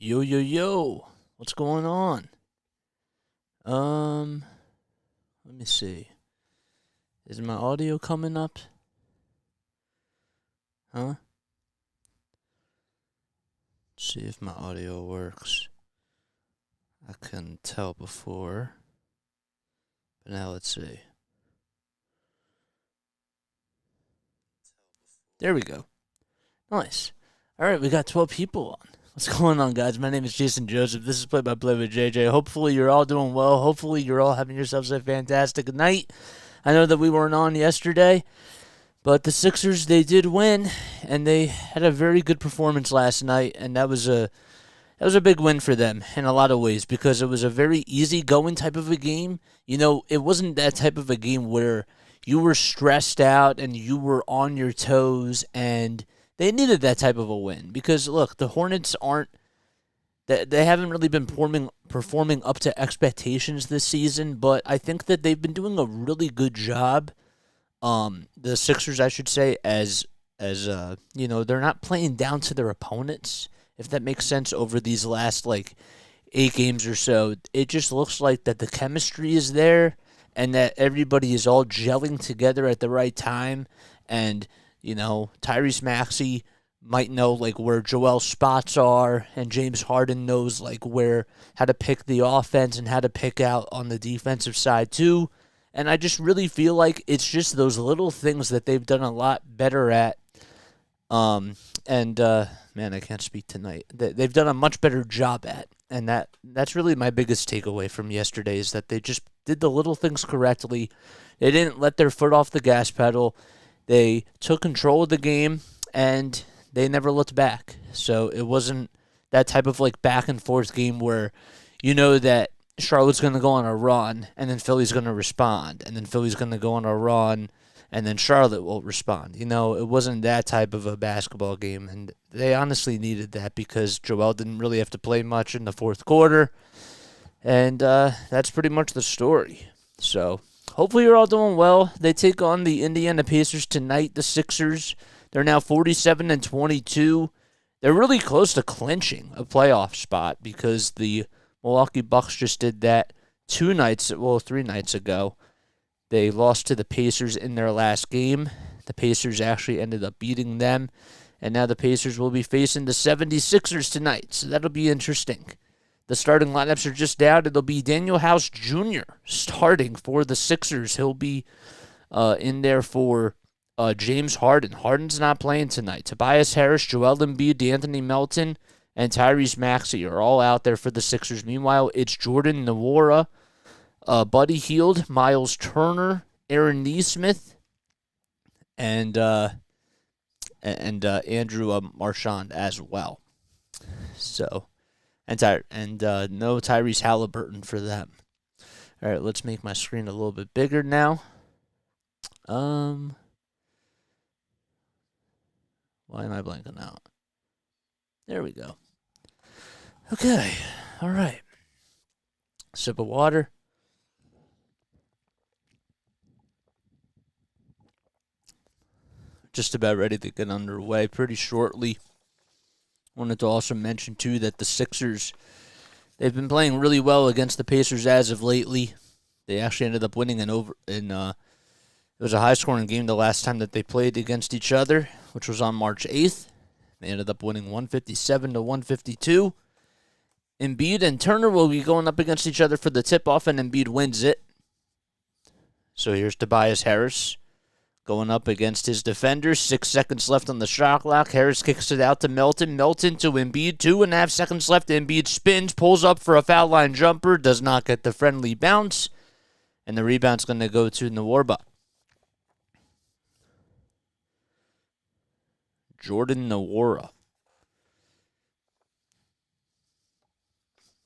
Yo, yo, yo. What's going on? Um, Let me see. Is my audio coming up? Huh? Let's see if my audio works. I couldn't tell before. But now let's see. There we go. Nice. All right, we got 12 people on. What's going on, guys? My name is Jason Joseph. This is Play by Play with JJ. Hopefully, you're all doing well. Hopefully, you're all having yourselves a fantastic night. I know that we weren't on yesterday, but the Sixers, they did win, and they had a very good performance last night, and that was a big win for them in a lot of ways because it was a very easy-going type of a game. You know, it wasn't that type of a game where you were stressed out and you were on your toes, and they needed that type of a win because, look, the Hornets they haven't really been performing up to expectations this season, but I think that they've been doing a really good job. The Sixers, I should say, as you know, they're not playing down to their opponents, if that makes sense, over these last, 8 games or so. It just looks like that the chemistry is there and that everybody is all gelling together at the right time. And, you know, Tyrese Maxey might know, where Joel's spots are, and James Harden knows, how to pick the offense and how to pick out on the defensive side, too. And I just really feel like it's just those little things that they've done a lot better at. Man, I can't speak tonight. They've done a much better job at, and that's really my biggest takeaway from yesterday is that they just did the little things correctly. They didn't let their foot off the gas pedal. They took control of the game, and they never looked back. So it wasn't that type of back and forth game where you know that Charlotte's going to go on a run, and then Philly's going to respond, and then Philly's going to go on a run, and then Charlotte will respond. You know, it wasn't that type of a basketball game, and they honestly needed that because Joel didn't really have to play much in the fourth quarter, and that's pretty much the story. So hopefully you're all doing well. They take on the Indiana Pacers tonight, the Sixers. They're now 47-22. They're really close to clinching a playoff spot because the Milwaukee Bucks just did that 3 nights ago. They lost to the Pacers in their last game. The Pacers actually ended up beating them, and now the Pacers will be facing the 76ers tonight, so that'll be interesting. The starting lineups are just out. It'll be Daniel House Jr. starting for the Sixers. He'll be in there for James Harden. Harden's not playing tonight. Tobias Harris, Joel Embiid, D'Anthony Melton, and Tyrese Maxey are all out there for the Sixers. Meanwhile, it's Jordan Nwora, Buddy Hield, Miles Turner, Aaron Nesmith, and Andrew Marchand as well. So, no Tyrese Haliburton for them. All right, let's make my screen a little bit bigger now. Why am I blanking out? There we go. Okay, all right. Sip of water. Just about ready to get underway pretty shortly. Wanted to also mention, too, that the Sixers, they've been playing really well against the Pacers as of lately. They actually ended up winning it was a high-scoring game the last time that they played against each other, which was on March 8th. They ended up winning 157-152. Embiid and Turner will be going up against each other for the tip-off, and Embiid wins it. So here's Tobias Harris going up against his defenders. 6 seconds left on the shot clock. Harris kicks it out to Melton. Melton to Embiid. 2.5 seconds left. Embiid spins, pulls up for a foul line jumper, does not get the friendly bounce, and the rebound's going to go to Nwora. Jordan Nwora.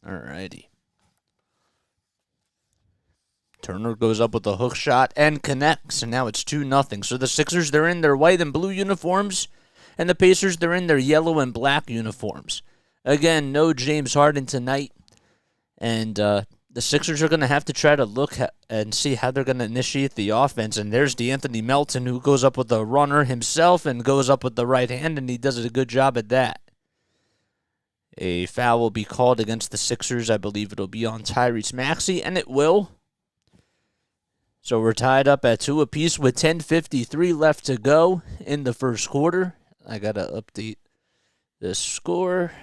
Alrighty. Turner goes up with a hook shot and connects, and now it's 2-0. So the Sixers, they're in their white and blue uniforms, and the Pacers, they're in their yellow and black uniforms. Again, no James Harden tonight, and the Sixers are going to have to try to look and see how they're going to initiate the offense, and there's D'Anthony Melton, who goes up with a runner himself and goes up with the right hand, and he does a good job at that. A foul will be called against the Sixers. I believe it'll be on Tyrese Maxey, and it will. So we're tied up at 2 apiece with 10:53 left to go in the first quarter. I got to update the score.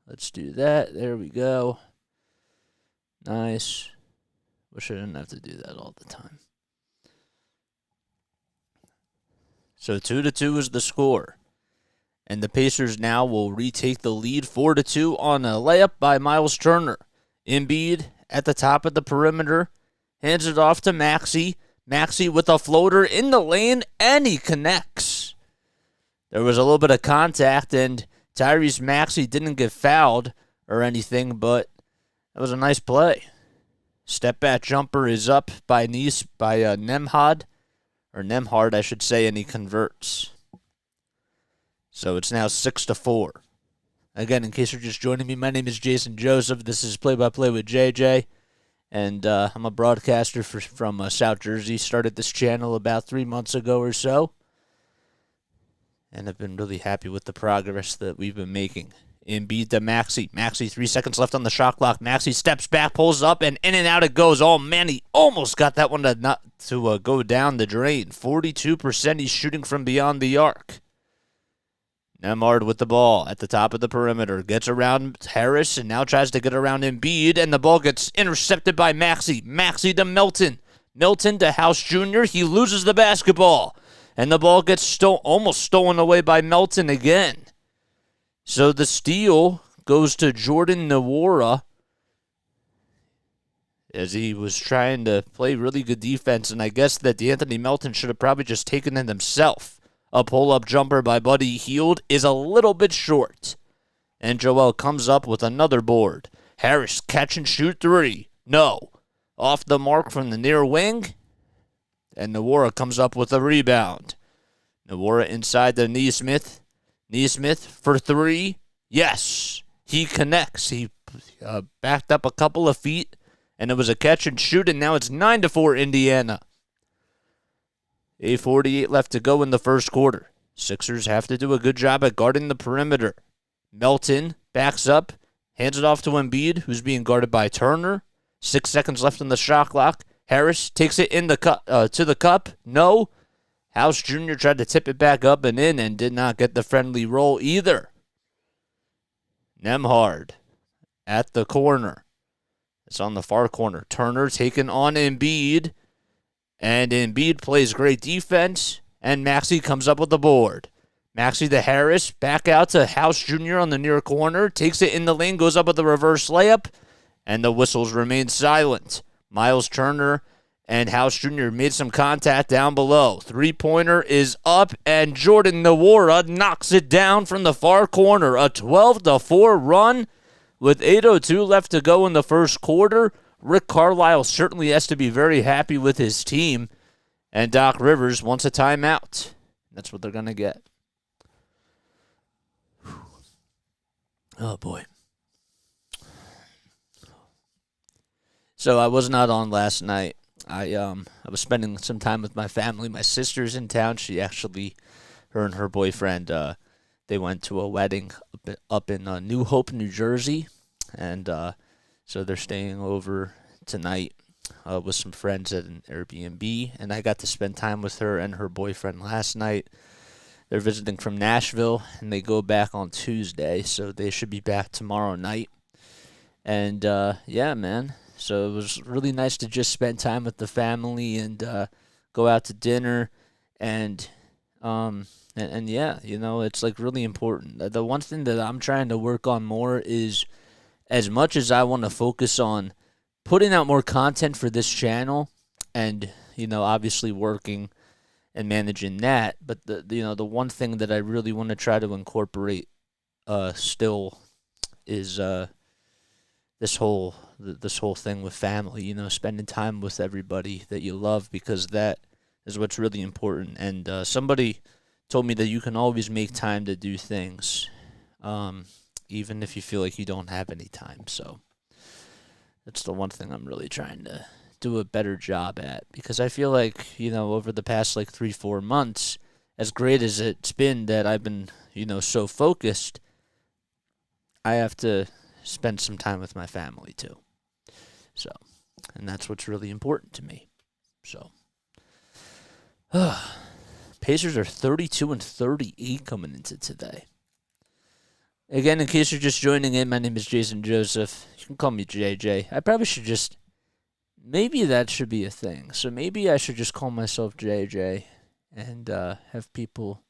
Let's do that. There we go. Nice. Wish I didn't have to do that all the time. So 2-2 is the score. And the Pacers now will retake the lead 4-2 on a layup by Miles Turner. Embiid at the top of the perimeter. Hands it off to Maxey. Maxey with a floater in the lane, and he connects. There was a little bit of contact, and Tyrese Maxey didn't get fouled or anything, but that was a nice play. Step back jumper is up by Nemhard, I should say, and he converts. So it's now 6-4. Again, in case you're just joining me, my name is Jason Joseph. This is Play-by-Play with JJ. And I'm a broadcaster from South Jersey. Started this channel about 3 months ago or so. And I've been really happy with the progress that we've been making. Embiid to Maxey. Maxey, 3 seconds left on the shot clock. Maxey steps back, pulls up, and in and out it goes. Oh, man, he almost got that one to go down the drain. 42% he's shooting from beyond the arc. Nemhard with the ball at the top of the perimeter. Gets around Harris and now tries to get around Embiid, and the ball gets intercepted by Maxey. Maxey to Milton. Milton to House Jr. He loses the basketball, and the ball gets almost stolen away by Milton again. So the steal goes to Jordan Nwora as he was trying to play really good defense, and I guess that D'Anthony Melton should have probably just taken it himself. A pull-up jumper by Buddy Hield is a little bit short. And Joel comes up with another board. Harris catch and shoot 3. No. Off the mark from the near wing. And Nwora comes up with a rebound. Nwora inside to Nesmith. Nesmith for 3. Yes. He connects. He backed up a couple of feet. And it was a catch and shoot. And now it's 9-4 Indiana. 8:48 left to go in the first quarter. Sixers have to do a good job at guarding the perimeter. Melton backs up, hands it off to Embiid, who's being guarded by Turner. 6 seconds left on the shot clock. Harris takes it in the to the cup. No. House Jr. tried to tip it back up and in and did not get the friendly roll either. Nemhard at the corner. It's on the far corner. Turner taking on Embiid. And Embiid plays great defense, and Maxey comes up with the board. Maxey to Harris, back out to House Jr. on the near corner, takes it in the lane, goes up with a reverse layup, and the whistles remain silent. Miles Turner and House Jr. made some contact down below. Three-pointer is up, and Jordan Nwora knocks it down from the far corner. A 12-4 run with 8:02 left to go in the first quarter. Rick Carlisle certainly has to be very happy with his team, and Doc Rivers wants a timeout. That's what they're going to get. Oh, boy. So I was not on last night. I was spending some time with my family. My sister's in town. Her and her boyfriend, they went to a wedding up in New Hope, New Jersey, and so they're staying over tonight with some friends at an Airbnb, and I got to spend time with her and her boyfriend last night. They're visiting from Nashville, and they go back on Tuesday, so they should be back tomorrow night. And, yeah, man, so it was really nice to just spend time with the family and go out to dinner, and yeah, you know, it's, like, really important. The one thing that I'm trying to work on more is, as much as I want to focus on putting out more content for this channel and, you know, obviously working and managing that, but the one thing that I really want to try to incorporate still is this whole thing with family, you know, spending time with everybody that you love, because that is what's really important. And somebody told me that you can always make time to do things, even if you feel like you don't have any time. So that's the one thing I'm really trying to do a better job at, because I feel like, you know, over the past like 3-4 months, as great as it's been that I've been, you know, so focused, I have to spend some time with my family too. So, and that's what's really important to me. So, Pacers are 32-38 coming into today. Again, in case you're just joining in, my name is Jason Joseph. You can call me JJ. I probably should just, maybe that should be a thing. So maybe I should just call myself JJ and have people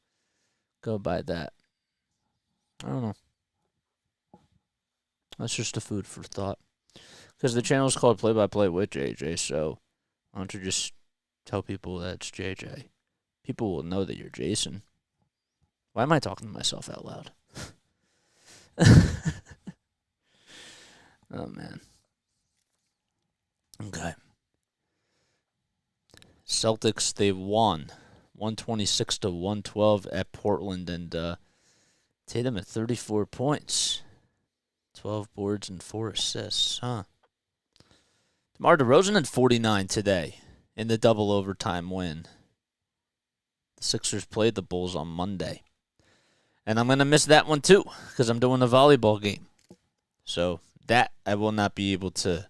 go by that. I don't know. That's just a food for thought. Because the channel is called Play by Play with JJ, so why don't you just tell people that it's JJ? People will know that you're Jason. Why am I talking to myself out loud? Oh, man. Okay. Celtics, they won 126-112 at Portland, and Tatum at 34 points, 12 boards and 4 assists, huh? DeMar DeRozan at 49 today in the double overtime win. The Sixers played the Bulls on Monday. And I'm going to miss that one too because I'm doing a volleyball game. So that I will not be able to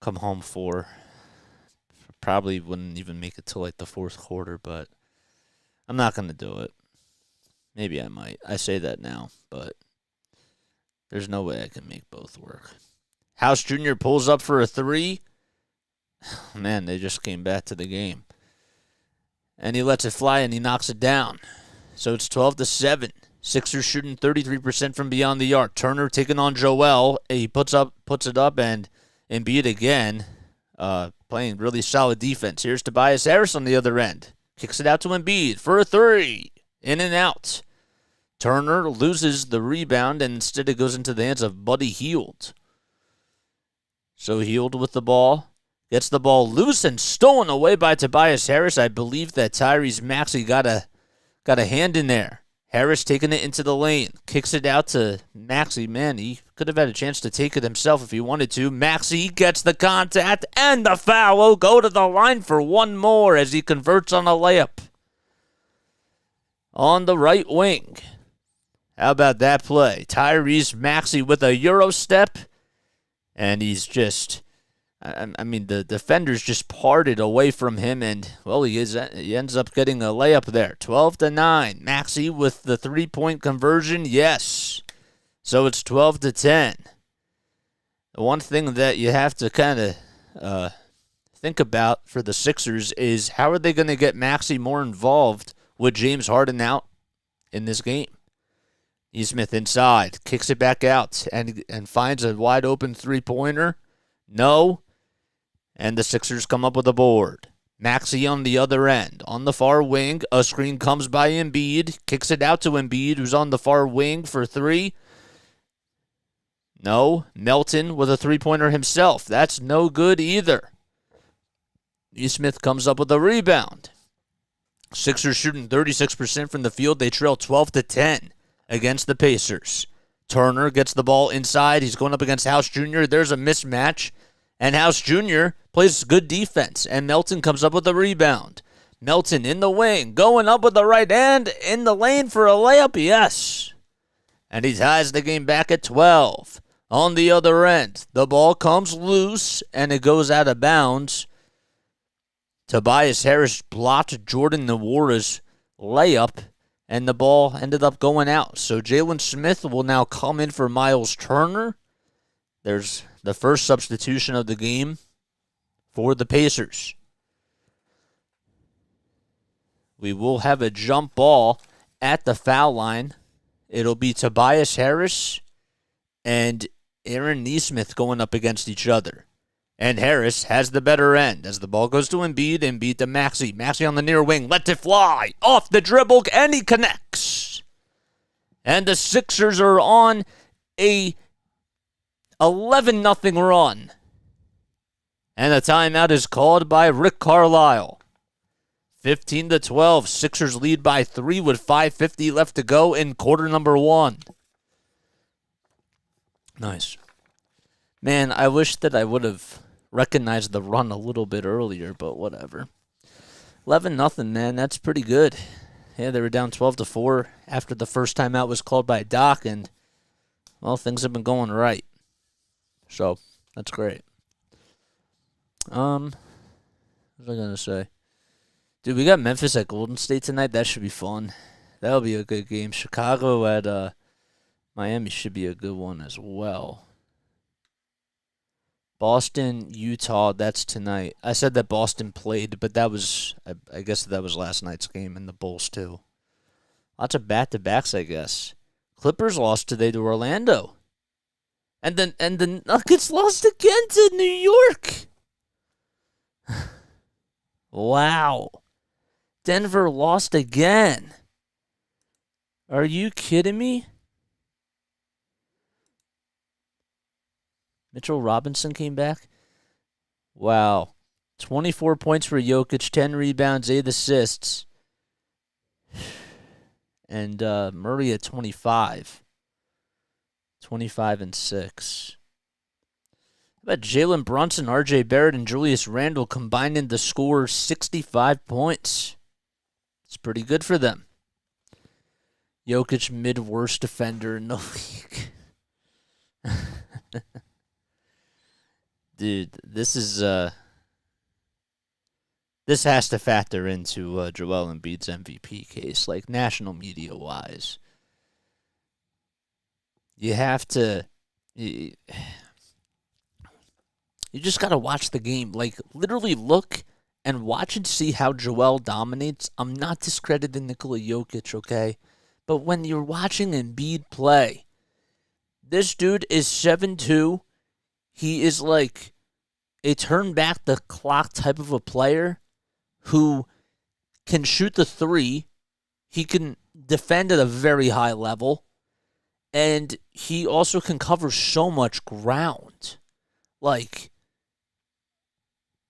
come home for. Probably wouldn't even make it till like the fourth quarter, but I'm not going to do it. Maybe I might. I say that now, but there's no way I can make both work. House Jr. pulls up for a three. Man, they just came back to the game. And he lets it fly and he knocks it down. So it's 12-7. Sixers shooting 33% from beyond the arc. Turner taking on Joel. He puts it up, and Embiid again, playing really solid defense. Here's Tobias Harris on the other end. Kicks it out to Embiid for a three. In and out. Turner loses the rebound, and instead it goes into the hands of Buddy Hield. So Hield with the ball. Gets the ball loose and stolen away by Tobias Harris. I believe that Tyrese Maxey got a hand in there. Harris taking it into the lane. Kicks it out to Maxey. Man, he could have had a chance to take it himself if he wanted to. Maxey gets the contact and the foul. Will go to the line for one more as he converts on a layup. On the right wing. How about that play? Tyrese Maxey with a Euro step. And he's just... I mean, the defenders just parted away from him, and, well, he ends up getting a layup there. 12-9. Maxey with the three-point conversion, yes. So it's 12-10. The one thing that you have to kind of think about for the Sixers is how are they going to get Maxey more involved with James Harden out in this game? Nesmith inside, kicks it back out, and finds a wide-open three-pointer. No. And the Sixers come up with a board. Maxey on the other end. On the far wing, a screen comes by Embiid. Kicks it out to Embiid, who's on the far wing for three. No. Melton with a three-pointer himself. That's no good either. Nesmith comes up with a rebound. Sixers shooting 36% from the field. They trail 12-10 against the Pacers. Turner gets the ball inside. He's going up against House Jr. There's a mismatch. And House Jr. plays good defense, and Melton comes up with a rebound. Melton in the wing, going up with the right hand, in the lane for a layup, yes. And he ties the game back at 12. On the other end, the ball comes loose, and it goes out of bounds. Tobias Harris blocked Jordan Nwora's layup, and the ball ended up going out. So Jalen Smith will now come in for Miles Turner. There's the first substitution of the game for the Pacers. We will have a jump ball at the foul line. It'll be Tobias Harris and Aaron Nesmith going up against each other. And Harris has the better end as the ball goes to Embiid. Embiid to Maxey. Maxey on the near wing. Let it fly. Off the dribble, and he connects. And the Sixers are on a 11-0 run. And a timeout is called by Rick Carlisle. 15-12. Sixers lead by 3 with 5:50 left to go in quarter number 1. Nice. Man, I wish that I would have recognized the run a little bit earlier, but whatever. 11-0, man. That's pretty good. Yeah, they were down 12-4 after the first timeout was called by Doc, and Well, things have been going right. So, that's great. What was I going to say? Dude, we got Memphis at Golden State tonight. That should be fun. That'll be a good game. Chicago at Miami should be a good one as well. Boston, Utah, that's tonight. I said that Boston played, but that was, I guess that was last night's game, and the Bulls too. Lots of back-to-backs, I guess. Clippers lost today to Orlando. And the Nuggets lost again to New York. Wow. Denver lost again. Are you kidding me? Mitchell Robinson came back? Wow. 24 points for Jokic, 10 rebounds, 8 assists. And Murray at 25. 25 and 6. How about Jalen Brunson, R.J. Barrett, and Julius Randle combining to score 65 points? It's pretty good for them. Jokic, mid-worst defender in the league. Dude, this is this has to factor into Joel Embiid's MVP case, like national media wise. You have to, you just gotta watch the game. Like literally look and watch and see how Joel dominates. I'm not discrediting Nikola Jokic, okay, but when you're watching Embiid play, this dude is 7'2". He is like a turn-back-the-clock type of a player who can shoot the three. He can defend at a very high level. And he also can cover so much ground. Like,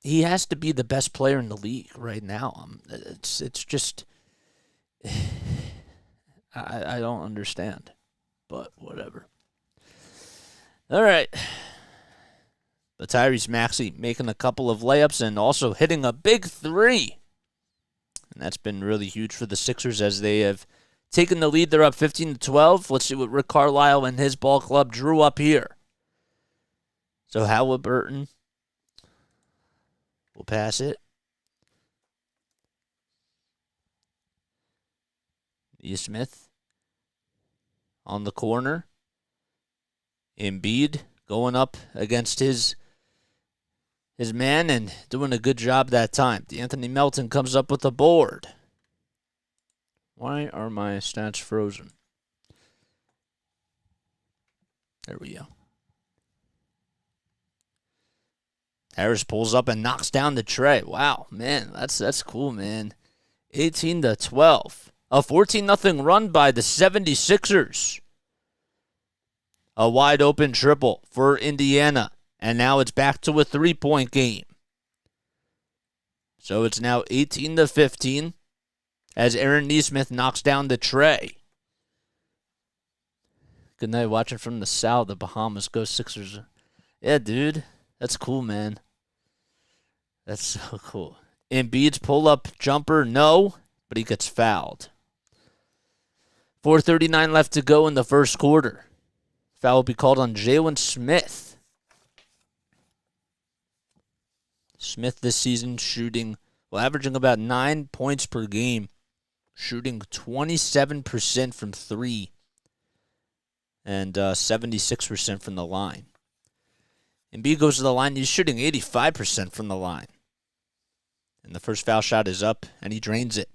he has to be the best player in the league right now. It's just... I don't understand. But whatever. All right. But Tyrese Maxey making a couple of layups and also hitting a big three. And that's been really huge for the Sixers as they have taken the lead. They're up 15-12. Let's see what Rick Carlisle and his ball club drew up here. So Haliburton will pass it. E. Smith on the corner. Embiid going up against his man and doing a good job that time. D'Anthony Melton comes up with the board. Why are my stats frozen? There we go. Harris pulls up and knocks down the tray. Wow, man, that's cool, man. 18-12. A 14-0 run by the 76ers. A wide open triple for Indiana. And now it's back to a 3-point game. So it's now 18-15 as Aaron Nesmith knocks down the tray. Good night watching from the south, the Bahamas. Go Sixers. Yeah, dude. That's cool, man. That's so cool. Embiid's pull-up jumper, no, but he gets fouled. 4:39 left to go in the first quarter. Foul will be called on Jalen Smith. Smith this season averaging about 9 points per game, shooting 27% from three and 76% from the line. Embiid goes to the line, he's shooting 85% from the line. And the first foul shot is up, and he drains it.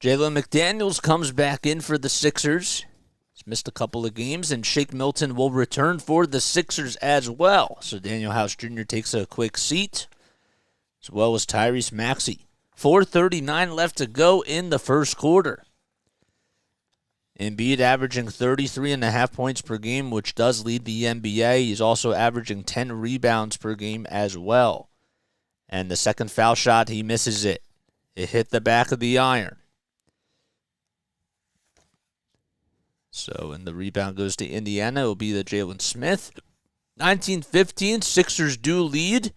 Jalen McDaniels comes back in for the Sixers. He's missed a couple of games, and Shake Milton will return for the Sixers as well. So Daniel House Jr. takes a quick seat, as well as Tyrese Maxey. 4:39 left to go in the first quarter. Embiid averaging 33.5 points per game, which does lead the NBA. He's also averaging 10 rebounds per game as well. And the second foul shot, he misses it. It hit the back of the iron. So, and the rebound goes to Indiana. It will be the Jalen Smith. 19-15, Sixers do lead.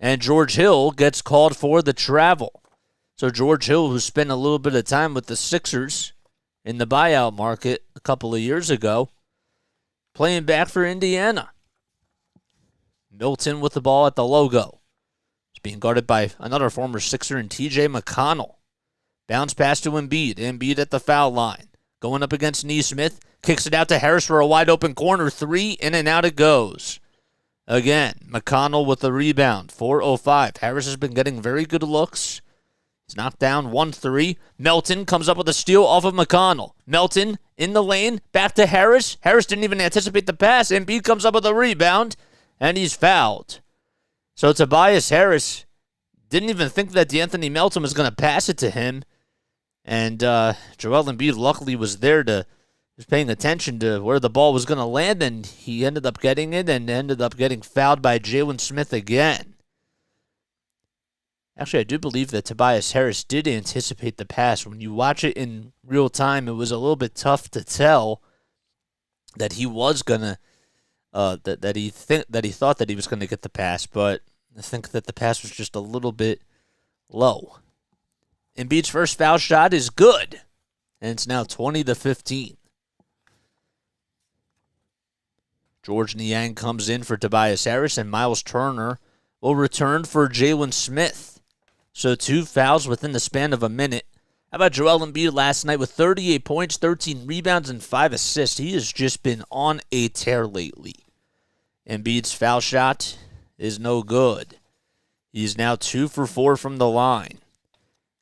And George Hill gets called for the travel. So George Hill, who spent a little bit of time with the Sixers, in the buyout market a couple of years ago, playing back for Indiana. Milton with the ball at the logo. He's being guarded by another former Sixer in TJ McConnell. Bounce pass to Embiid. Embiid at the foul line. Going up against Nesmith. Kicks it out to Harris for a wide open corner three. In and out it goes. Again, McConnell with the rebound. 4:05. Harris has been getting very good looks. He's knocked down 1-3. Melton comes up with a steal off of McConnell. Melton in the lane. Back to Harris. Harris didn't even anticipate the pass. Embiid comes up with a rebound. And he's fouled. So Tobias Harris didn't even think that DeAnthony Melton was going to pass it to him. And Joel Embiid luckily was paying attention to where the ball was going to land, and he ended up getting it and ended up getting fouled by Jalen Smith again. Actually, I do believe that Tobias Harris did anticipate the pass. When you watch it in real time, it was a little bit tough to tell that he was going to that he thought that he was going to get the pass, but I think that the pass was just a little bit low. Embiid's first foul shot is good, and it's now 20-15. George Niang comes in for Tobias Harris, and Miles Turner will return for Jalen Smith. So 2 fouls within the span of a minute. How about Joel Embiid last night with 38 points, 13 rebounds, and 5 assists? He has just been on a tear lately. Embiid's foul shot is no good. He's now 2 for 4 from the line.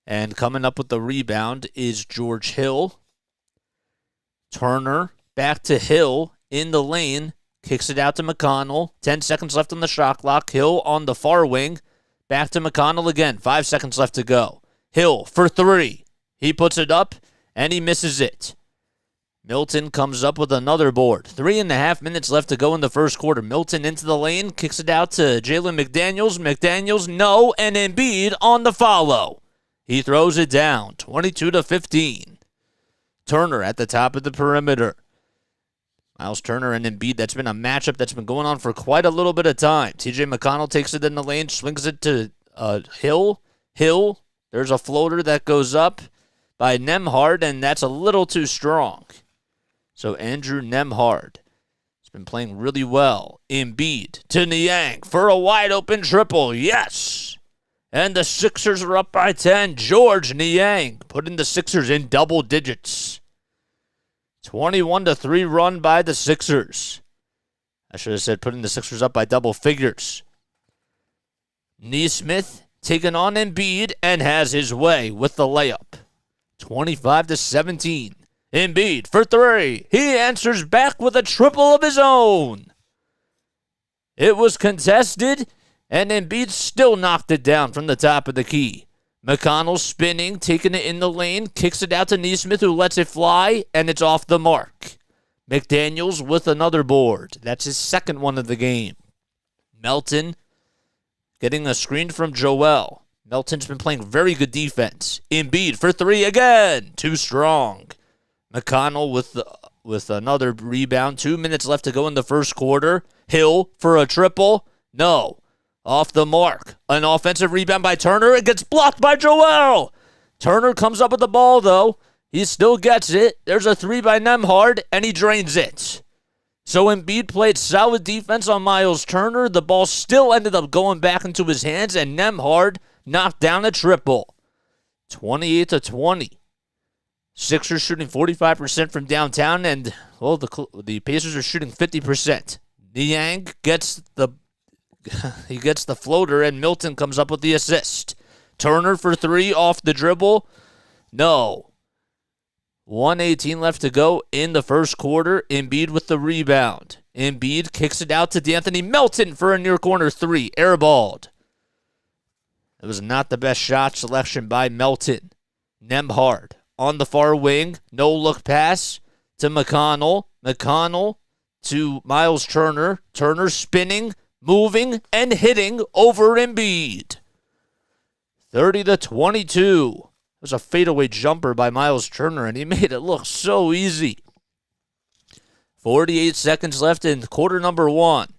And coming up with the rebound is George Hill. Turner back to Hill in the lane. Kicks it out to McConnell. 10 seconds left on the shot clock. Hill on the far wing. Back to McConnell again. 5 seconds left to go. Hill for 3. He puts it up, and he misses it. Milton comes up with another board. 3.5 minutes left to go in the first quarter. Milton into the lane. Kicks it out to Jalen McDaniels. McDaniels, no, and Embiid on the follow. He throws it down. 22-15. Turner at the top of the perimeter. Miles Turner and Embiid, that's been a matchup that's been going on for quite a little bit of time. TJ McConnell takes it in the lane, swings it to Hill. Hill, there's a floater that goes up by Nembhard, and that's a little too strong. So Andrew Nembhard has been playing really well. Embiid to Niang for a wide open triple. Yes! And the Sixers are up by 10. George Niang putting the Sixers in double digits. 21-3 run by the Sixers. I should have said putting the Sixers up by double figures. Nesmith taking on Embiid and has his way with the layup. 25-17. Embiid for 3. He answers back with a triple of his own. It was contested, and Embiid still knocked it down from the top of the key. McConnell spinning, taking it in the lane, kicks it out to Nesmith, who lets it fly, and it's off the mark. McDaniels with another board. That's his second one of the game. Melton getting a screen from Joel. Melton's been playing very good defense. Embiid for 3 again. Too strong. McConnell with another rebound. 2 minutes left to go in the first quarter. Hill for a triple. No. Off the mark. An offensive rebound by Turner. It gets blocked by Joel. Turner comes up with the ball, though. He still gets it. There's a 3 by Nembhard, and he drains it. So Embiid played solid defense on Miles Turner. The ball still ended up going back into his hands, and Nembhard knocked down a triple. 28-20. Sixers shooting 45% from downtown, and well, the Pacers are shooting 50%. Niang gets the floater, and Milton comes up with the assist. Turner for 3 off the dribble. No. 1:18 left to go in the first quarter. Embiid with the rebound. Embiid kicks it out to DeAnthony Melton for a near corner 3. Airballed. It was not the best shot selection by Melton. Nembhard on the far wing. No look pass to McConnell. McConnell to Miles Turner. Turner spinning, moving, and hitting over Embiid. 30-22. It was a fadeaway jumper by Miles Turner, and he made it look so easy. 48 seconds left in quarter number 1.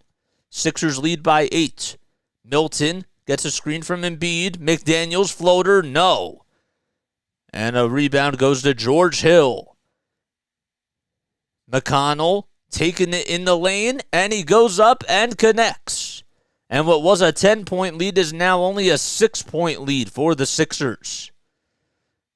Sixers lead by 8. Milton gets a screen from Embiid. McDaniels floater, no. And a rebound goes to George Hill. McConnell taking it in the lane, and he goes up and connects. And what was a 10-point lead is now only a 6-point lead for the Sixers.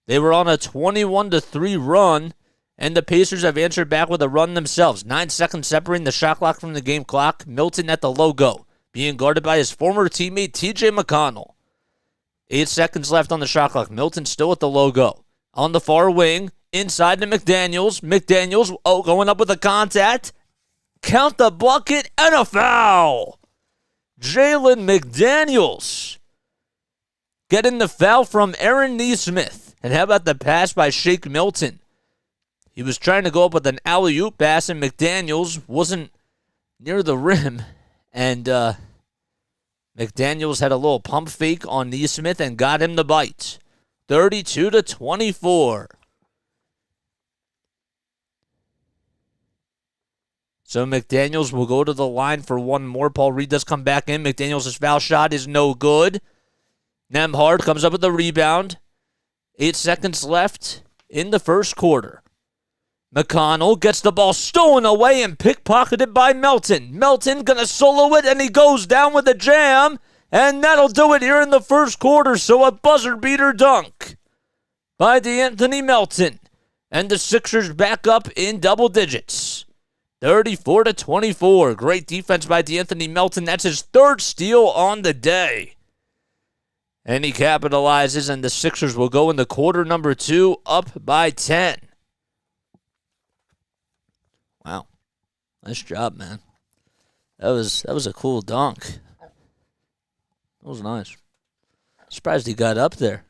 They were on a 21-3 run, and the Pacers have answered back with a run themselves. 9 seconds separating the shot clock from the game clock. Milton at the logo, being guarded by his former teammate T.J. McConnell. 8 seconds left on the shot clock. Milton still at the logo. On the far wing, inside to McDaniels. McDaniels going up with a contact. Count the bucket and a foul. Jalen McDaniels getting the foul from Aaron Nesmith. And how about the pass by Shake Milton? He was trying to go up with an alley-oop pass, and McDaniels wasn't near the rim. And McDaniels had a little pump fake on Nesmith and got him the bite. 32-24. So McDaniels will go to the line for one more. Paul Reed does come back in. McDaniels' foul shot is no good. Nembhard comes up with the rebound. 8 seconds left in the first quarter. McConnell gets the ball stolen away and pickpocketed by Melton. Melton gonna solo it, and he goes down with a jam. And that'll do it here in the first quarter. So a buzzer beater dunk by DeAnthony Melton. And the Sixers back up in double digits. 34-24. Great defense by DeAnthony Melton. That's his third steal on the day. And he capitalizes, and the Sixers will go into quarter number 2 up by 10. Wow. Nice job, man. That was a cool dunk. That was nice. Surprised he got up there.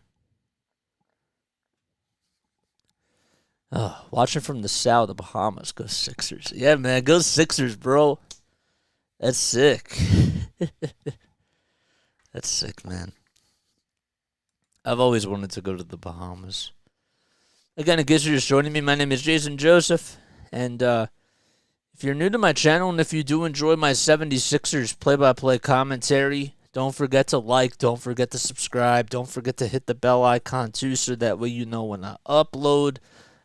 Oh, watching from the south, the Bahamas. Go Sixers. Yeah, man. Go Sixers, bro. That's sick. That's sick, man. I've always wanted to go to the Bahamas. Again, in case you're just joining me, my name is Jason Joseph. And if you're new to my channel and if you do enjoy my 76ers play-by-play commentary, don't forget to like, don't forget to subscribe, don't forget to hit the bell icon too, so that way you know when I upload.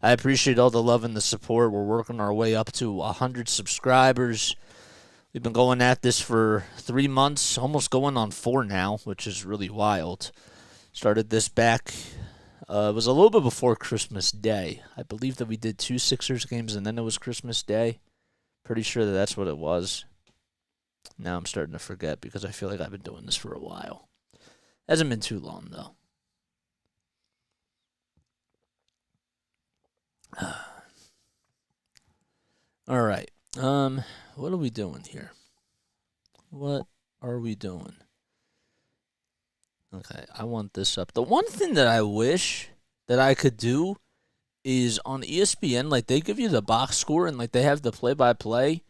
I appreciate all the love and the support. We're working our way up to 100 subscribers. We've been going at this for 3 months, almost going on 4 now, which is really wild. Started this back, it was a little bit before Christmas Day. I believe that we did 2 Sixers games and then it was Christmas Day. Pretty sure that that's what it was. Now I'm starting to forget because I feel like I've been doing this for a while. Hasn't been too long, though. All right. What are we doing here? What are we doing? Okay, I want this up. The one thing that I wish that I could do is on ESPN, like, they give you the box score and, like, they have the play-by-play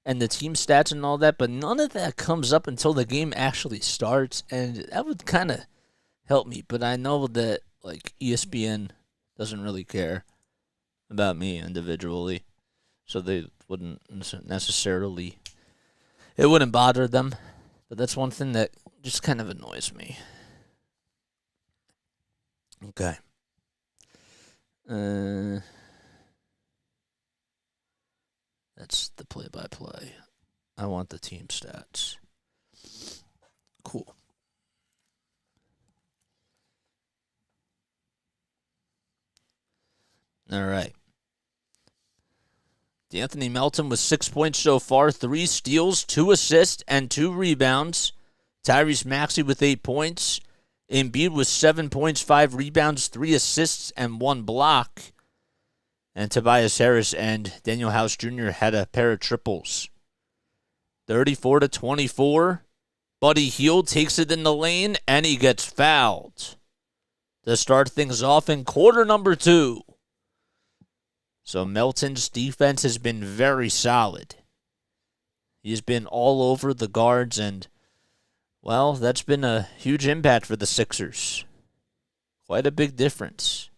and the team stats and all that, but none of that comes up until the game actually starts, and that would kind of help me. But I know that, like, ESPN doesn't really care about me individually, so they wouldn't necessarily, it wouldn't bother them. But that's one thing that just kind of annoys me. Okay. That's the play-by-play. I want the team stats. Cool. All right. DeAnthony Melton with 6 points so far, 3 steals, 2 assists, and 2 rebounds. Tyrese Maxey with 8 points. Embiid with 7 points, 5 rebounds, 3 assists, and 1 block. And Tobias Harris and Daniel House Jr. had a pair of triples. 34-24. Buddy Hield takes it in the lane, and he gets fouled to start things off in quarter number 2. So Melton's defense has been very solid. He's been all over the guards, and, well, that's been a huge impact for the Sixers. Quite a big difference.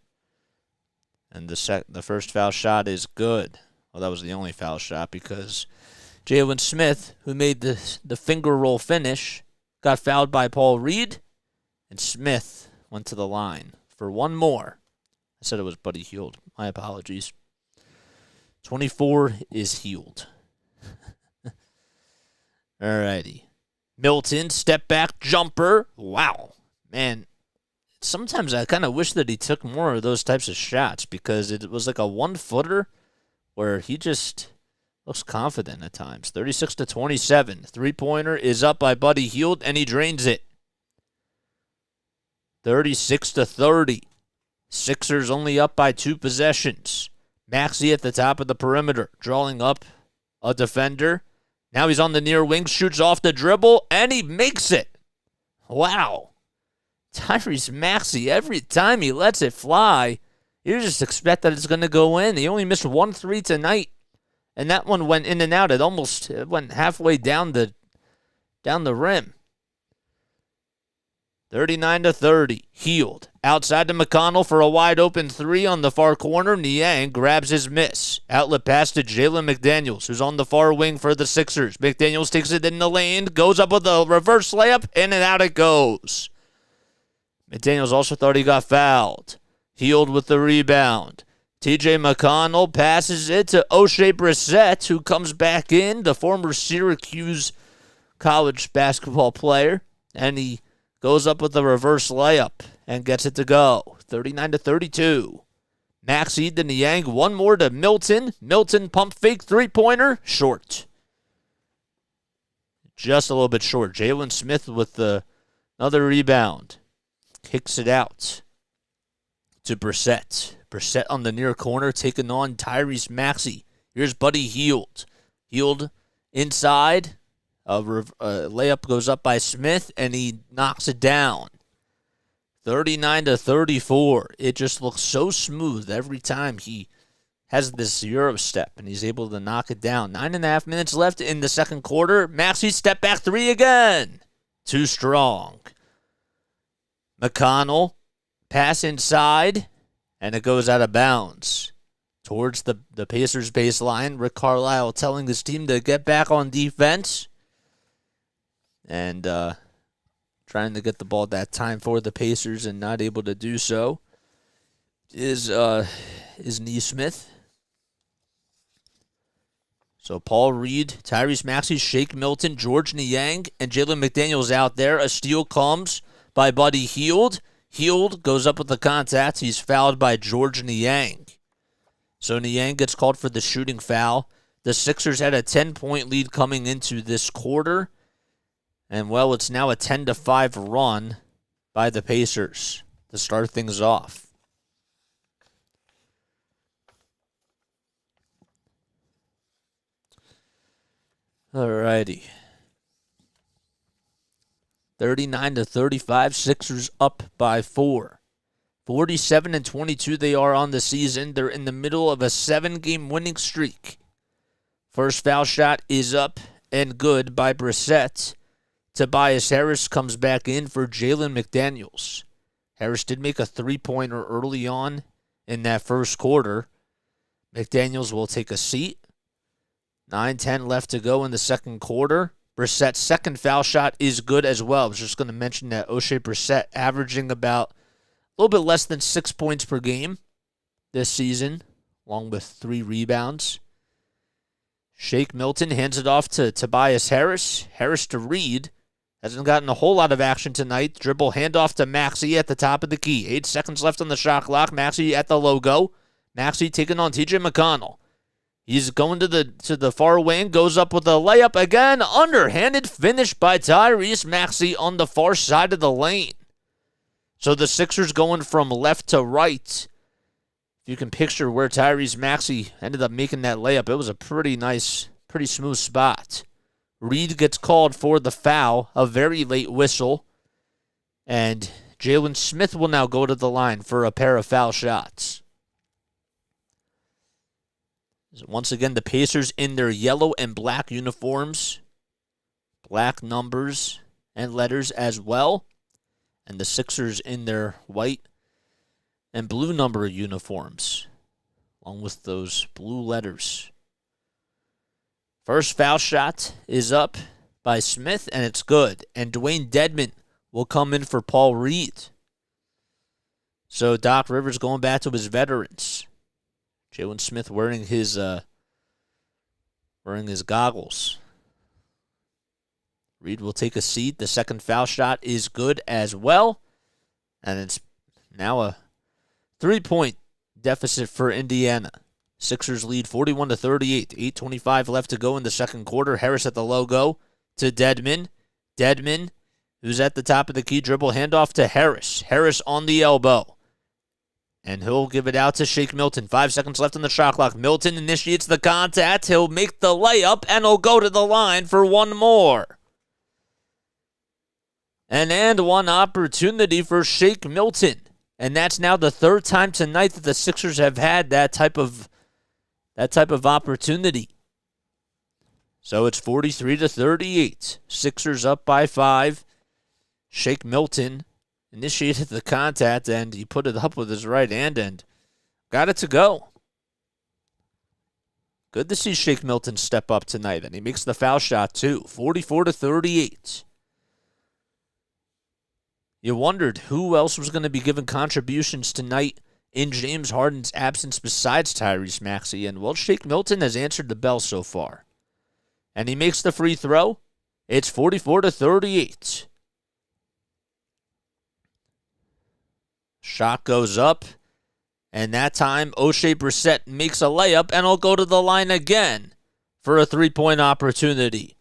And the first foul shot is good. Well, that was the only foul shot because Jalen Smith, who made the finger roll finish, got fouled by Paul Reed, and Smith went to the line for one more. I said it was Buddy Hield. My apologies. 24 is healed. Alrighty. Milton, step back jumper. Wow. Man, sometimes I kind of wish that he took more of those types of shots because it was like a 1-footer where he just looks confident at times. 36-27. Three-pointer is up by Buddy Hield, and he drains it. 36-30. Sixers only up by 2 possessions. Maxey at the top of the perimeter, drawing up a defender. Now he's on the near wing, shoots off the dribble, and he makes it. Wow. Tyrese Maxey, every time he lets it fly, you just expect that it's going to go in. He only missed 1 3 tonight, and that one went in and out. It went halfway down the rim. 39-30. Hield. Outside to McConnell for a wide-open 3 on the far corner. Niang grabs his miss. Outlet pass to Jalen McDaniels, who's on the far wing for the Sixers. McDaniels takes it in the lane, goes up with a reverse layup, in and out it goes. McDaniels also thought he got fouled. Hield with the rebound. TJ McConnell passes it to O'Shea Brissett, who comes back in, the former Syracuse college basketball player, and he goes up with a reverse layup and gets it to go. 39-32. Maxey to Niang. One more to Milton. Milton pump fake three-pointer. Short. Just a little bit short. Jalen Smith with another rebound. Kicks it out to Brissett. Brissett on the near corner taking on Tyrese Maxey. Here's Buddy Hield. Hield inside. A layup goes up by Smith, and he knocks it down. 39-34. It just looks so smooth every time he has this Euro step, and he's able to knock it down. 9.5 minutes left in the second quarter. Maxey step back 3 again. Too strong. McConnell, pass inside, and it goes out of bounds. Towards the Pacers baseline, Rick Carlisle telling his team to get back on defense. And trying to get the ball that time for the Pacers and not able to do so is Nesmith. So Paul Reed, Tyrese Maxey, Shake Milton, George Niang, and Jalen McDaniels out there. A steal comes by Buddy Hield. Hield goes up with the contact. He's fouled by George Niang. So Niang gets called for the shooting foul. The Sixers had a 10-point lead coming into this quarter. And, well, it's now a 10-5 run by the Pacers to start things off. Alrighty. 39-35, Sixers up by 4. 47-22 they are on the season. They're in the middle of a 7-game winning streak. First foul shot is up and good by Brissett. Tobias Harris comes back in for Jalen McDaniels. Harris did make a 3-pointer early on in that first quarter. McDaniels will take a seat. 9:10 left to go in the second quarter. Brissett's second foul shot is good as well. I was just going to mention that O'Shea Brissett averaging about a little bit less than 6 points per game this season, along with 3 rebounds. Shake Milton hands it off to Tobias Harris. Harris to Reed. Hasn't gotten a whole lot of action tonight. Dribble handoff to Maxey at the top of the key. 8 seconds left on the shot clock. Maxey at the logo. Maxey taking on TJ McConnell. He's going to the far wing. Goes up with a layup again. Underhanded finish by Tyrese Maxey on the far side of the lane. So the Sixers going from left to right. If you can picture where Tyrese Maxey ended up making that layup, it was a pretty nice, pretty smooth spot. Reed gets called for the foul, a very late whistle. And Jalen Smith will now go to the line for a pair of foul shots. Once again, the Pacers in their yellow and black uniforms. Black numbers and letters as well. And the Sixers in their white and blue number uniforms, along with those blue letters. First foul shot is up by Smith, and it's good. And Dwayne Dedmon will come in for Paul Reed. So Doc Rivers going back to his veterans. Jalen Smith wearing his wearing his goggles. Reed will take a seat. The second foul shot is good as well. And it's now a 3-point deficit for Indiana. Sixers lead 41-38. 8:25 left to go in the second quarter. Harris at the logo to Dedmon. Dedmon, who's at the top of the key, dribble handoff to Harris. Harris on the elbow. And he'll give it out to Shake Milton. 5 seconds left on the shot clock. Milton initiates the contact. He'll make the layup, and he'll go to the line for one more. And one opportunity for Shake Milton. And that's now the third time tonight that the Sixers have had that type of opportunity. So it's 43-38. Sixers up by 5. Shake Milton initiated the contact, and he put it up with his right hand and got it to go. Good to see Shake Milton step up tonight, and he makes the foul shot too. 44-38. You wondered who else was going to be giving contributions tonight in James Harden's absence besides Tyrese Maxey, and well, Shake Milton has answered the bell so far. And he makes the free throw. It's 44-38. Shot goes up, and that time O'Shea Brissett makes a layup, and he'll go to the line again for a 3-point opportunity.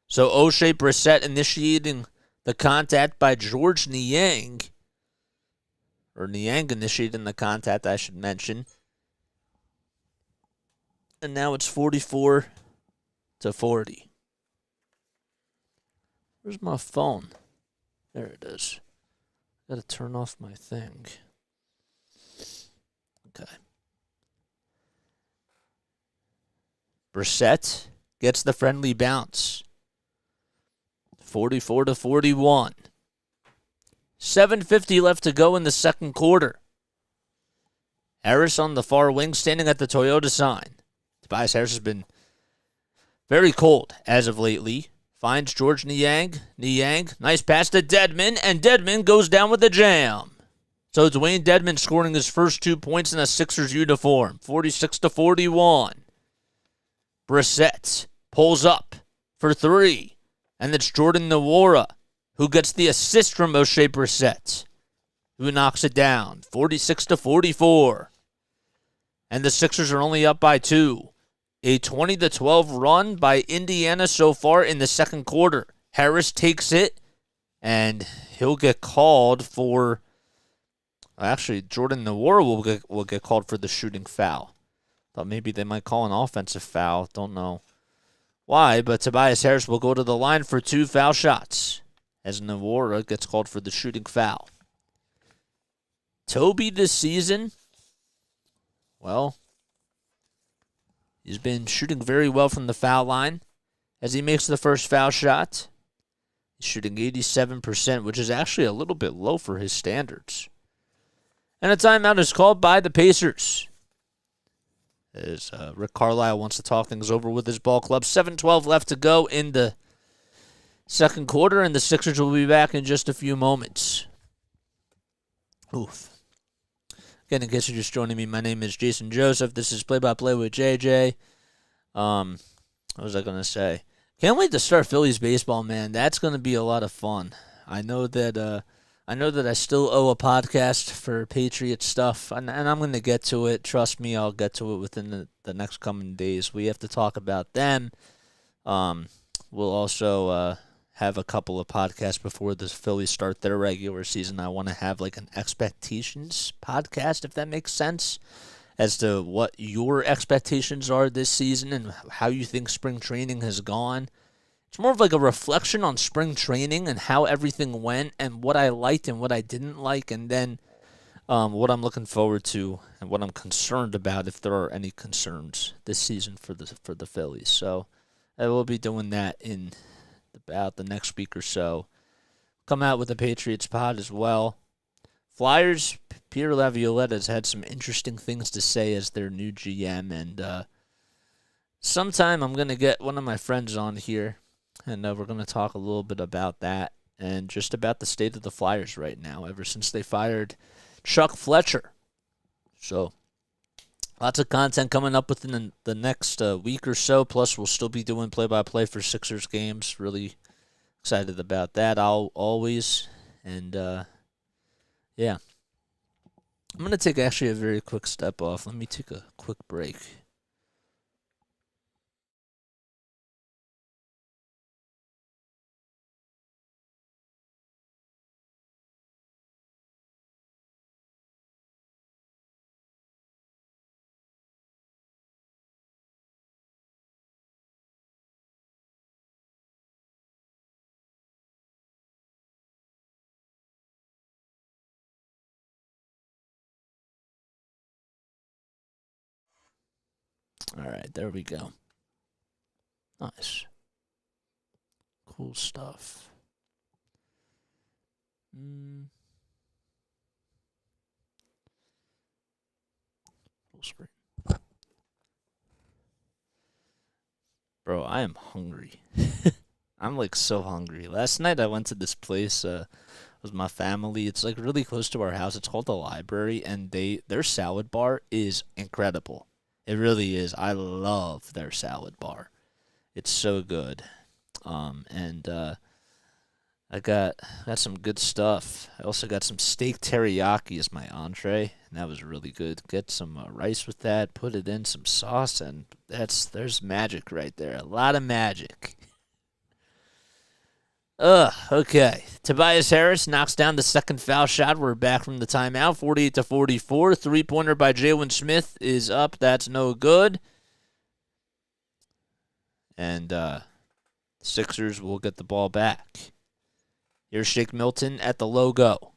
So O'Shea Brissett initiating the contact by George Niang. Or Niang initiating the contact, I should mention. And now it's 44-40. Where's my phone? There it is. Gotta turn off my thing. Okay. Brissett gets the friendly bounce. 44-41. 7:50 left to go in the second quarter. Harris on the far wing, standing at the Toyota sign. Tobias Harris has been very cold as of lately. Finds George Niang. Niang, nice pass to Dedmon, and Dedmon goes down with a jam. So Dwayne Dedmon scoring his first 2 points in a Sixers uniform. 46-41. Brissett pulls up for 3. And it's Jordan Nwora who gets the assist from O'Shea Brissett, who knocks it down. 46-44. And the Sixers are only up by 2. A 20-12 run by Indiana so far in the second quarter. Harris takes it, and he'll get called for... Actually, Jordan Nwora will get called for the shooting foul. Thought maybe they might call an offensive foul. Don't know why, but Tobias Harris will go to the line for 2 foul shots as Nwora gets called for the shooting foul. Toby this season, well, he's been shooting very well from the foul line as he makes the first foul shot. He's shooting 87%, which is actually a little bit low for his standards. And a timeout is called by the Pacers, as Rick Carlisle wants to talk things over with his ball club. 7:12 left to go in the second quarter, and the Sixers will be back in just a few moments. Oof. Again, in case you're just joining me, my name is Jason Joseph. This is Play-by-Play with JJ. What was I going to say? Can't wait to start Phillies baseball, man. That's going to be a lot of fun. I know that I still owe a podcast for Patriot stuff, and I'm going to get to it. Trust me, I'll get to it within the next coming days. We have to talk about them. We'll also have a couple of podcasts before the Phillies start their regular season. I want to have like an expectations podcast, if that makes sense, as to what your expectations are this season and how you think spring training has gone. It's more of like a reflection on spring training and how everything went and what I liked and what I didn't like, and then what I'm looking forward to and what I'm concerned about, if there are any concerns this season for the Phillies. So I will be doing that in about the next week or so. Come out with the Patriots pod as well. Flyers, Peter Laviolette has had some interesting things to say as their new GM, and sometime I'm going to get one of my friends on here, and we're going to talk a little bit about that and just about the state of the Flyers right now, ever since they fired Chuck Fletcher. So Lots of content coming up within the next week or so. Plus, we'll still be doing play-by-play for Sixers games. Really excited about that. Always. And, yeah. I'm going to take actually a very quick step off. Let me take a quick break. All right, there we go. Nice. Cool stuff. Full screen. Bro, I am hungry. I'm like so hungry. Last night I went to this place with my family. It's like really close to our house. It's called the Library, and their salad bar is incredible. It really is. I love their salad bar. It's so good. And I got some good stuff. I also got some steak teriyaki as my entree, and that was really good. Get some rice with that, put it in some sauce, and there's magic right there. A lot of magic. Okay. Tobias Harris knocks down the second foul shot. We're back from the timeout, 48-44. Three-pointer by Jalen Smith is up. That's no good. And Sixers will get the ball back. Here's Shake Milton at the logo.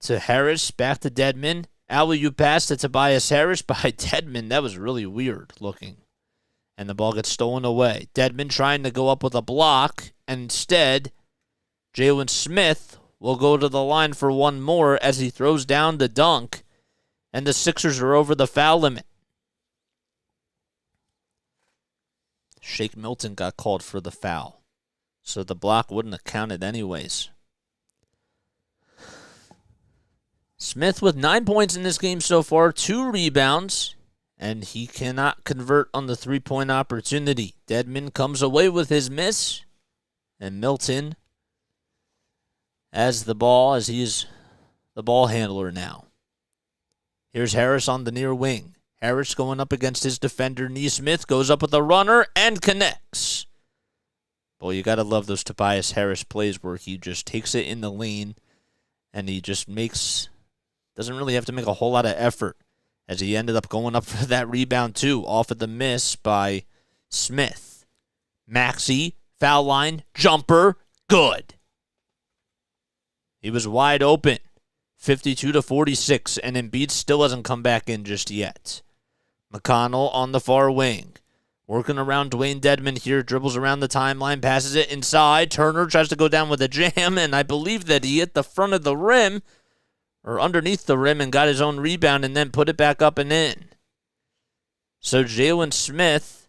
To Harris, back to Dedmon. Alley-oop pass to Tobias Harris by Dedmon. That was really weird looking. And the ball gets stolen away. Dedmon trying to go up with a block. And instead, Jalen Smith will go to the line for one more as he throws down the dunk. And the Sixers are over the foul limit. Shake Milton got called for the foul. So the block wouldn't have counted anyways. Smith with 9 points in this game so far, 2 rebounds. And he cannot convert on the three-point opportunity. Dedmon comes away with his miss. And Milton has the ball as he is the ball handler now. Here's Harris on the near wing. Harris going up against his defender, Nesmith, goes up with a runner and connects. Boy, you got to love those Tobias Harris plays where he just takes it in the lane and he just doesn't really have to make a whole lot of effort. As he ended up going up for that rebound, too, off of the miss by Smith. Maxey, foul line, jumper, good. He was wide open, 52-46, and Embiid still hasn't come back in just yet. McConnell on the far wing. Working around Dwayne Dedmon here, dribbles around the timeline, passes it inside. Turner tries to go down with a jam, and I believe that he hit the front of the rim, or underneath the rim, and got his own rebound and then put it back up and in. So Jalen Smith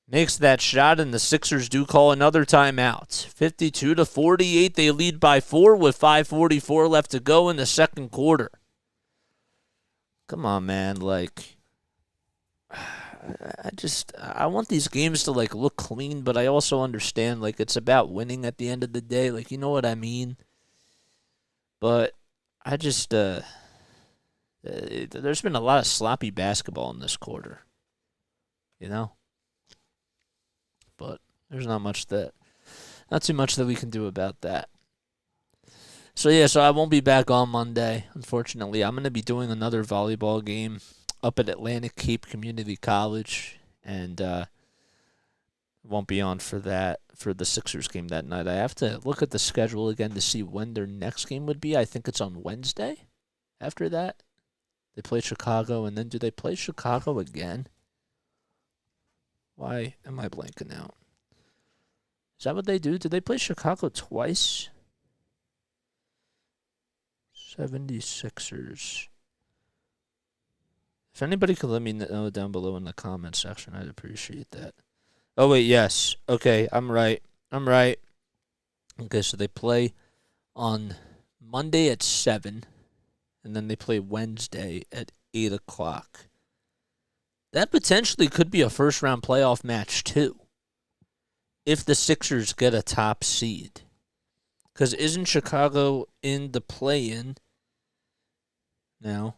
makes that shot, and the Sixers do call another timeout. 52-48, they lead by 4 with 5:44 left to go in the second quarter. Come on, man. I want these games to, look clean, but I also understand, it's about winning at the end of the day. You know what I mean? But I just, there's been a lot of sloppy basketball in this quarter, But there's not too much that we can do about that. So I won't be back on Monday, unfortunately. I'm going to be doing another volleyball game up at Atlantic Cape Community College, and won't be on for the Sixers game that night. I have to look at the schedule again to see when their next game would be. I think it's on Wednesday. After that, they play Chicago, and then do they play Chicago again? Why am I blanking out? Is that what they do? Did they play Chicago twice? 76ers. If anybody could let me know down below in the comment section, I'd appreciate that. Oh, wait, yes. Okay, I'm right. Okay, so they play on Monday at 7, and then they play Wednesday at 8 o'clock. That potentially could be a first-round playoff match, too, if the Sixers get a top seed. Because isn't Chicago in the play-in now?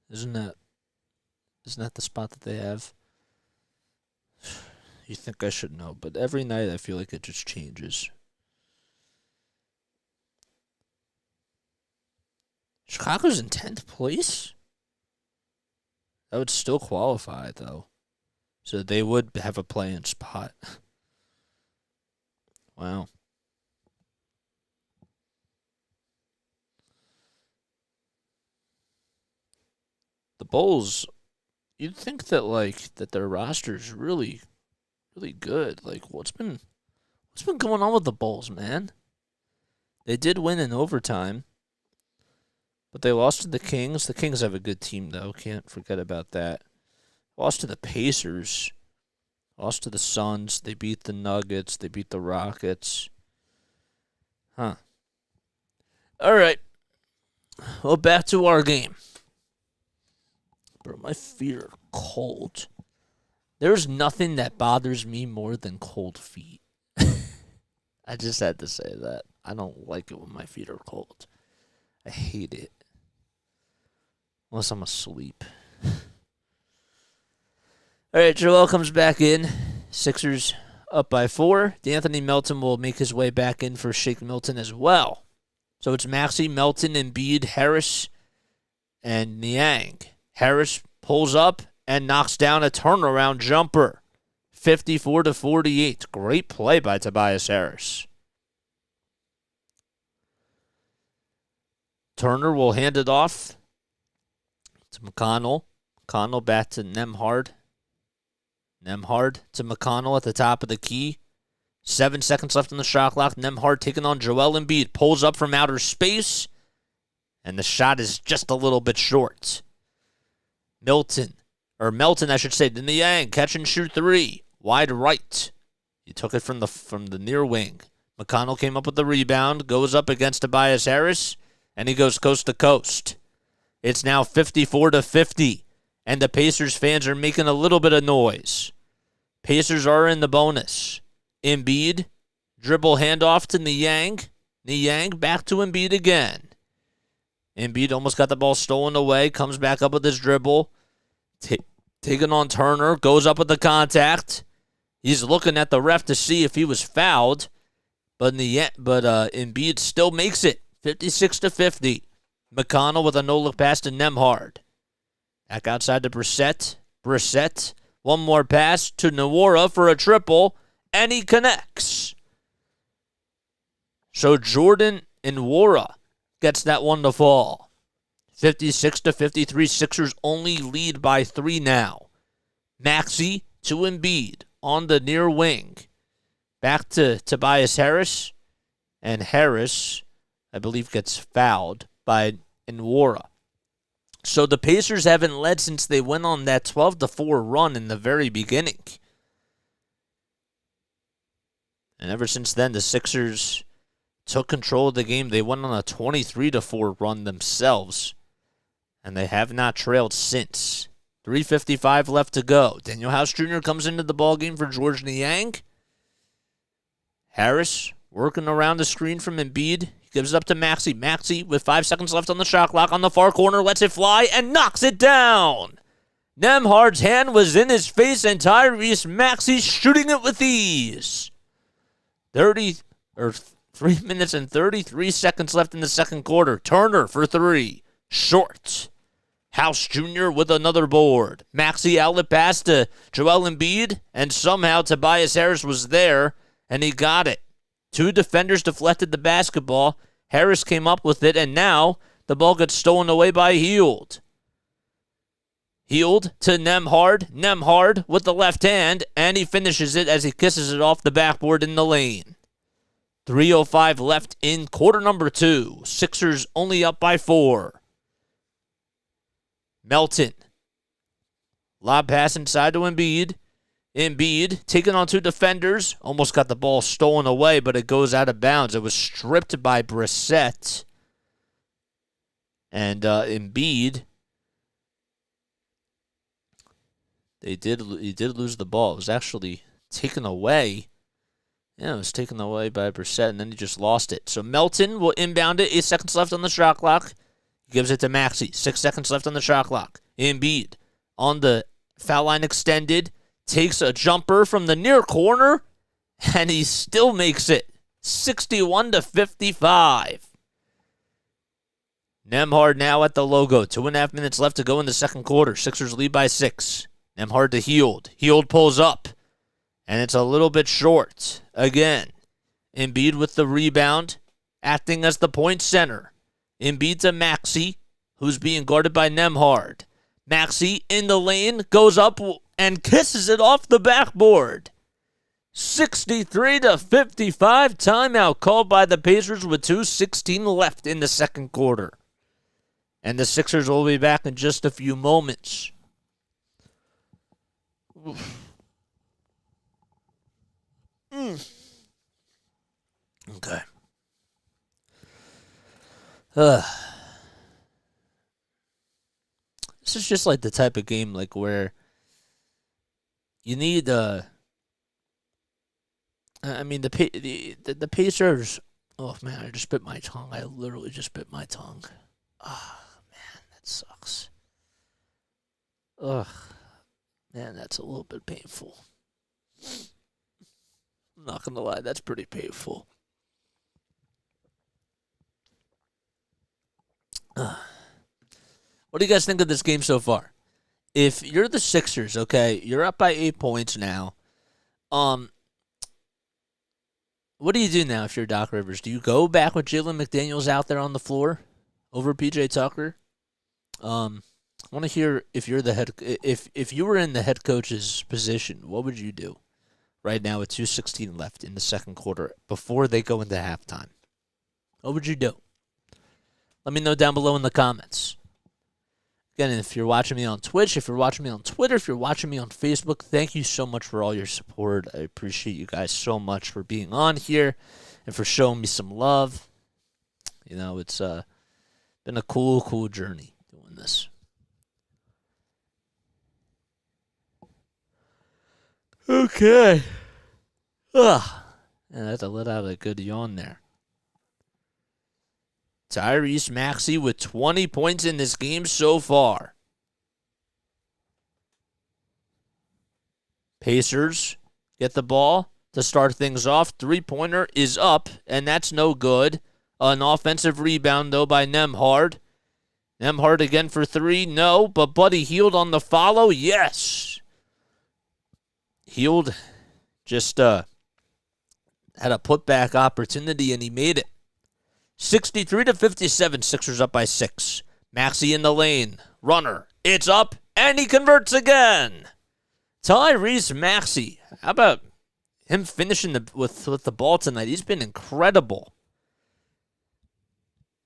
Isn't that the spot that they have? You think I should know, but every night I feel like it just changes. Chicago's in 10th place? That would still qualify, though. So they would have a play-in spot. Wow. The Bulls, you'd think that their roster's really, really good. What's been going on with the Bulls, man? They did win in overtime, but they lost to the Kings. The Kings have a good team, though. Can't forget about that. Lost to the Pacers. Lost to the Suns. They beat the Nuggets. They beat the Rockets. Huh. All right. Well, back to our game. Bro, my feet are cold. There's nothing that bothers me more than cold feet. I just had to say that. I don't like it when my feet are cold. I hate it. Unless I'm asleep. All right, Joel comes back in. Sixers up by 4. D'Anthony Melton will make his way back in for Shake Milton as well. So it's Maxey, Melton, Embiid, Harris, and Niang. Harris pulls up and knocks down a turnaround jumper. 54-48. Great play by Tobias Harris. Turner will hand it off to McConnell. McConnell back to Nembhard. Nembhard to McConnell at the top of the key. 7 seconds left on the shot clock. Nembhard taking on Joel Embiid. Pulls up from outer space. And the shot is just a little bit short. Melton, I should say, to Niang. Catch and shoot 3. Wide right. He took it from the near wing. McConnell came up with the rebound. Goes up against Tobias Harris. And he goes coast to coast. It's now 54-50. And the Pacers fans are making a little bit of noise. Pacers are in the bonus. Embiid, dribble handoff to Niang. Niang back to Embiid again. Embiid almost got the ball stolen away. Comes back up with his dribble. Taking on Turner. Goes up with the contact. He's looking at the ref to see if he was fouled. But Embiid still makes it. 56-50. McConnell with a no-look pass to Nembhard. Back outside to Brissett. Brissett. One more pass to Nwora for a triple. And he connects. So Jordan Nwora gets that one to fall. 56-53. Sixers only lead by 3 now. Maxey to Embiid on the near wing. Back to Tobias Harris. And Harris, I believe, gets fouled by Nwora. So the Pacers haven't led since they went on that 12-4 run in the very beginning. And ever since then, the Sixers took control of the game. They went on a 23-4 run themselves. And they have not trailed since. 3:55 left to go. Daniel House Jr. comes into the ballgame for George Niang. Harris working around the screen from Embiid. Gives it up to Maxey. Maxey with 5 seconds left on the shot clock on the far corner. Lets it fly and knocks it down. Nembhard's hand was in his face and Tyrese Maxey shooting it with ease. 3 minutes and 33 seconds left in the second quarter. Turner for 3. Short. House Jr. with another board. Maxey outlet pass to Joel Embiid. And somehow Tobias Harris was there and he got it. 2 defenders deflected the basketball. Harris came up with it, and now the ball gets stolen away by Hield. Hield to Nembhard. Nembhard with the left hand, and he finishes it as he kisses it off the backboard in the lane. 3:05 left in quarter number 2. Sixers only up by 4. Melton. Lob pass inside to Embiid. Embiid taking on 2 defenders. Almost got the ball stolen away, but it goes out of bounds. It was stripped by Brissett. And Embiid, he did lose the ball. It was actually taken away. Yeah, it was taken away by Brissett, and then he just lost it. So Melton will inbound it. 8 seconds left on the shot clock. He gives it to Maxey. 6 seconds left on the shot clock. Embiid on the foul line extended. Takes a jumper from the near corner, and he still makes it. 61-55. Nembhard now at the logo. 2.5 minutes left to go in the second quarter. Sixers lead by 6. Nembhard to Hield. Hield pulls up, and it's a little bit short. Again, Embiid with the rebound, acting as the point center. Embiid to Maxey, who's being guarded by Nembhard. Maxey in the lane, goes up and kisses it off the backboard. 63-55, timeout called by the Pacers with 2:16 left in the second quarter. And the Sixers will be back in just a few moments. Okay. This is just like the type of game like where you need the Pacers. Oh man, I just bit my tongue. I literally just bit my tongue. Oh man, that sucks. Ugh, man, that's a little bit painful. I'm not gonna lie, that's pretty painful. What do you guys think of this game so far? If you're the Sixers, okay, you're up by 8 points now. What do you do now if you're Doc Rivers? Do you go back with Jalen McDaniels out there on the floor over PJ Tucker? I want to hear if you're the head. If you were in the head coach's position, what would you do right now with 2:16 left in the second quarter before they go into halftime? What would you do? Let me know down below in the comments. Again, if you're watching me on Twitch, if you're watching me on Twitter, if you're watching me on Facebook, thank you so much for all your support. I appreciate you guys so much for being on here and for showing me some love. You know, it's been a cool journey doing this. Okay. And I had to let out a good yawn there. Tyrese Maxey with 20 points in this game so far. Pacers get the ball to start things off. Three-pointer is up, and that's no good. An offensive rebound, though, by Nembhard. Nembhard again for three. No, but Buddy Hield on the follow. Yes. Hield just had a putback opportunity, and he made it. 63-57, Sixers up by 6. Maxey in the lane. Runner. It's up, and he converts again. Tyrese Maxey. How about him finishing with the ball tonight? He's been incredible.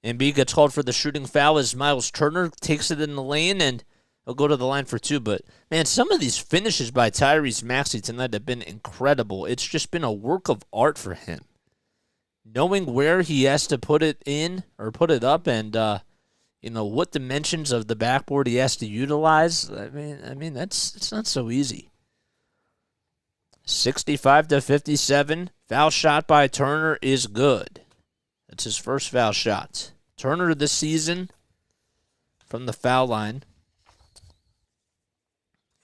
Embiid gets called for the shooting foul as Miles Turner takes it in the lane, and he'll go to the line for two. But, man, some of these finishes by Tyrese Maxey tonight have been incredible. It's just been a work of art for him. Knowing where he has to put it in or put it up, and what dimensions of the backboard he has to utilize. I mean it's not so easy. 65-57, foul shot by Turner is good. That's his first foul shot. Turner this season from the foul line,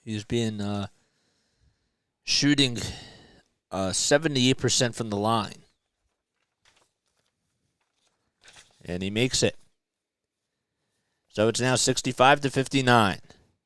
he's been shooting 78% from the line. And he makes it. So it's now 65-59.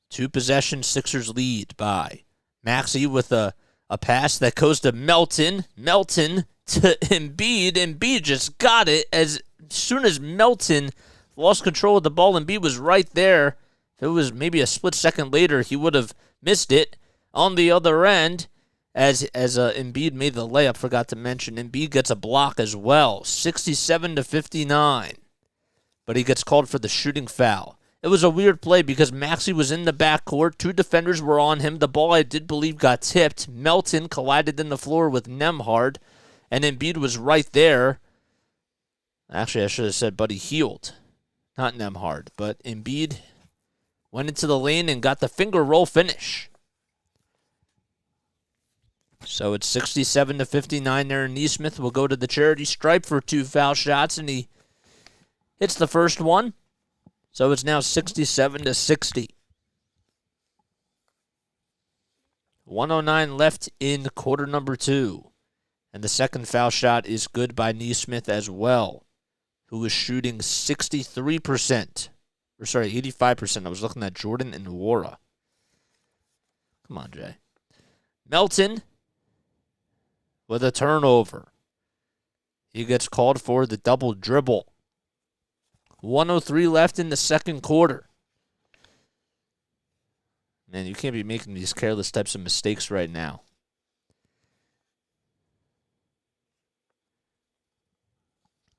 2 possessions, Sixers lead by Maxey with a pass that goes to Melton. Melton to Embiid. Embiid just got it. As soon as Melton lost control of the ball, Embiid was right there. If it was maybe a split second later, he would have missed it. On the other end, as Embiid made the layup, forgot to mention, Embiid gets a block as well. 67-59. But he gets called for the shooting foul. It was a weird play because Maxey was in the backcourt. 2 defenders were on him. The ball, I did believe, got tipped. Melton collided in the floor with Nembhard, and Embiid was right there. Actually, I should have said Buddy Hield. not Nemhard, but Embiid went into the lane and got the finger roll finish. So it's 67-59 there. Neesmith will go to the charity stripe for 2 foul shots, and he hits the first one. So it's now 67-60. 1:09 left in quarter number 2. And the second foul shot is good by Neesmith as well, who is shooting 63%. Or sorry, 85%. I was looking at Jordan and Wara. Come on, Jay. Melton with a turnover. He gets called for the double dribble. 1:03 left in the second quarter. Man, you can't be making these careless types of mistakes right now.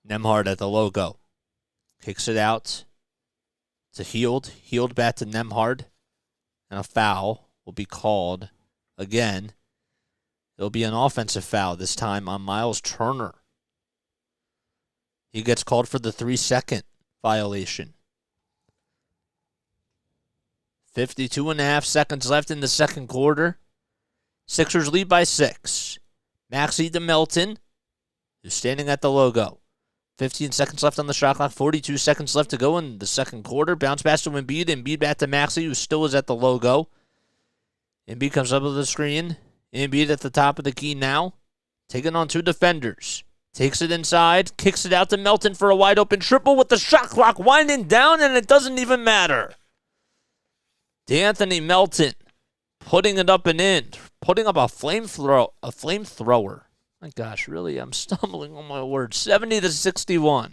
Nemhard at the logo. Kicks it out to Heald. Heald back to Nemhard. And a foul will be called again. It'll be an offensive foul this time on Miles Turner. He gets called for the 3-second violation. 52.5 seconds left in the second quarter. Sixers lead by 6. Maxey to Melton, who's standing at the logo. 15 seconds left on the shot clock. 42 seconds left to go in the second quarter. Bounce pass to Embiid. Embiid back to Maxey, who still is at the logo. Embiid comes up with the screen. Embiid at the top of the key now. Taking on 2 defenders. Takes it inside. Kicks it out to Melton for a wide open triple with the shot clock winding down, and it doesn't even matter. DeAnthony Melton putting it up and in. Putting up a flamethrower. My gosh, really, I'm stumbling on my words. 70-61.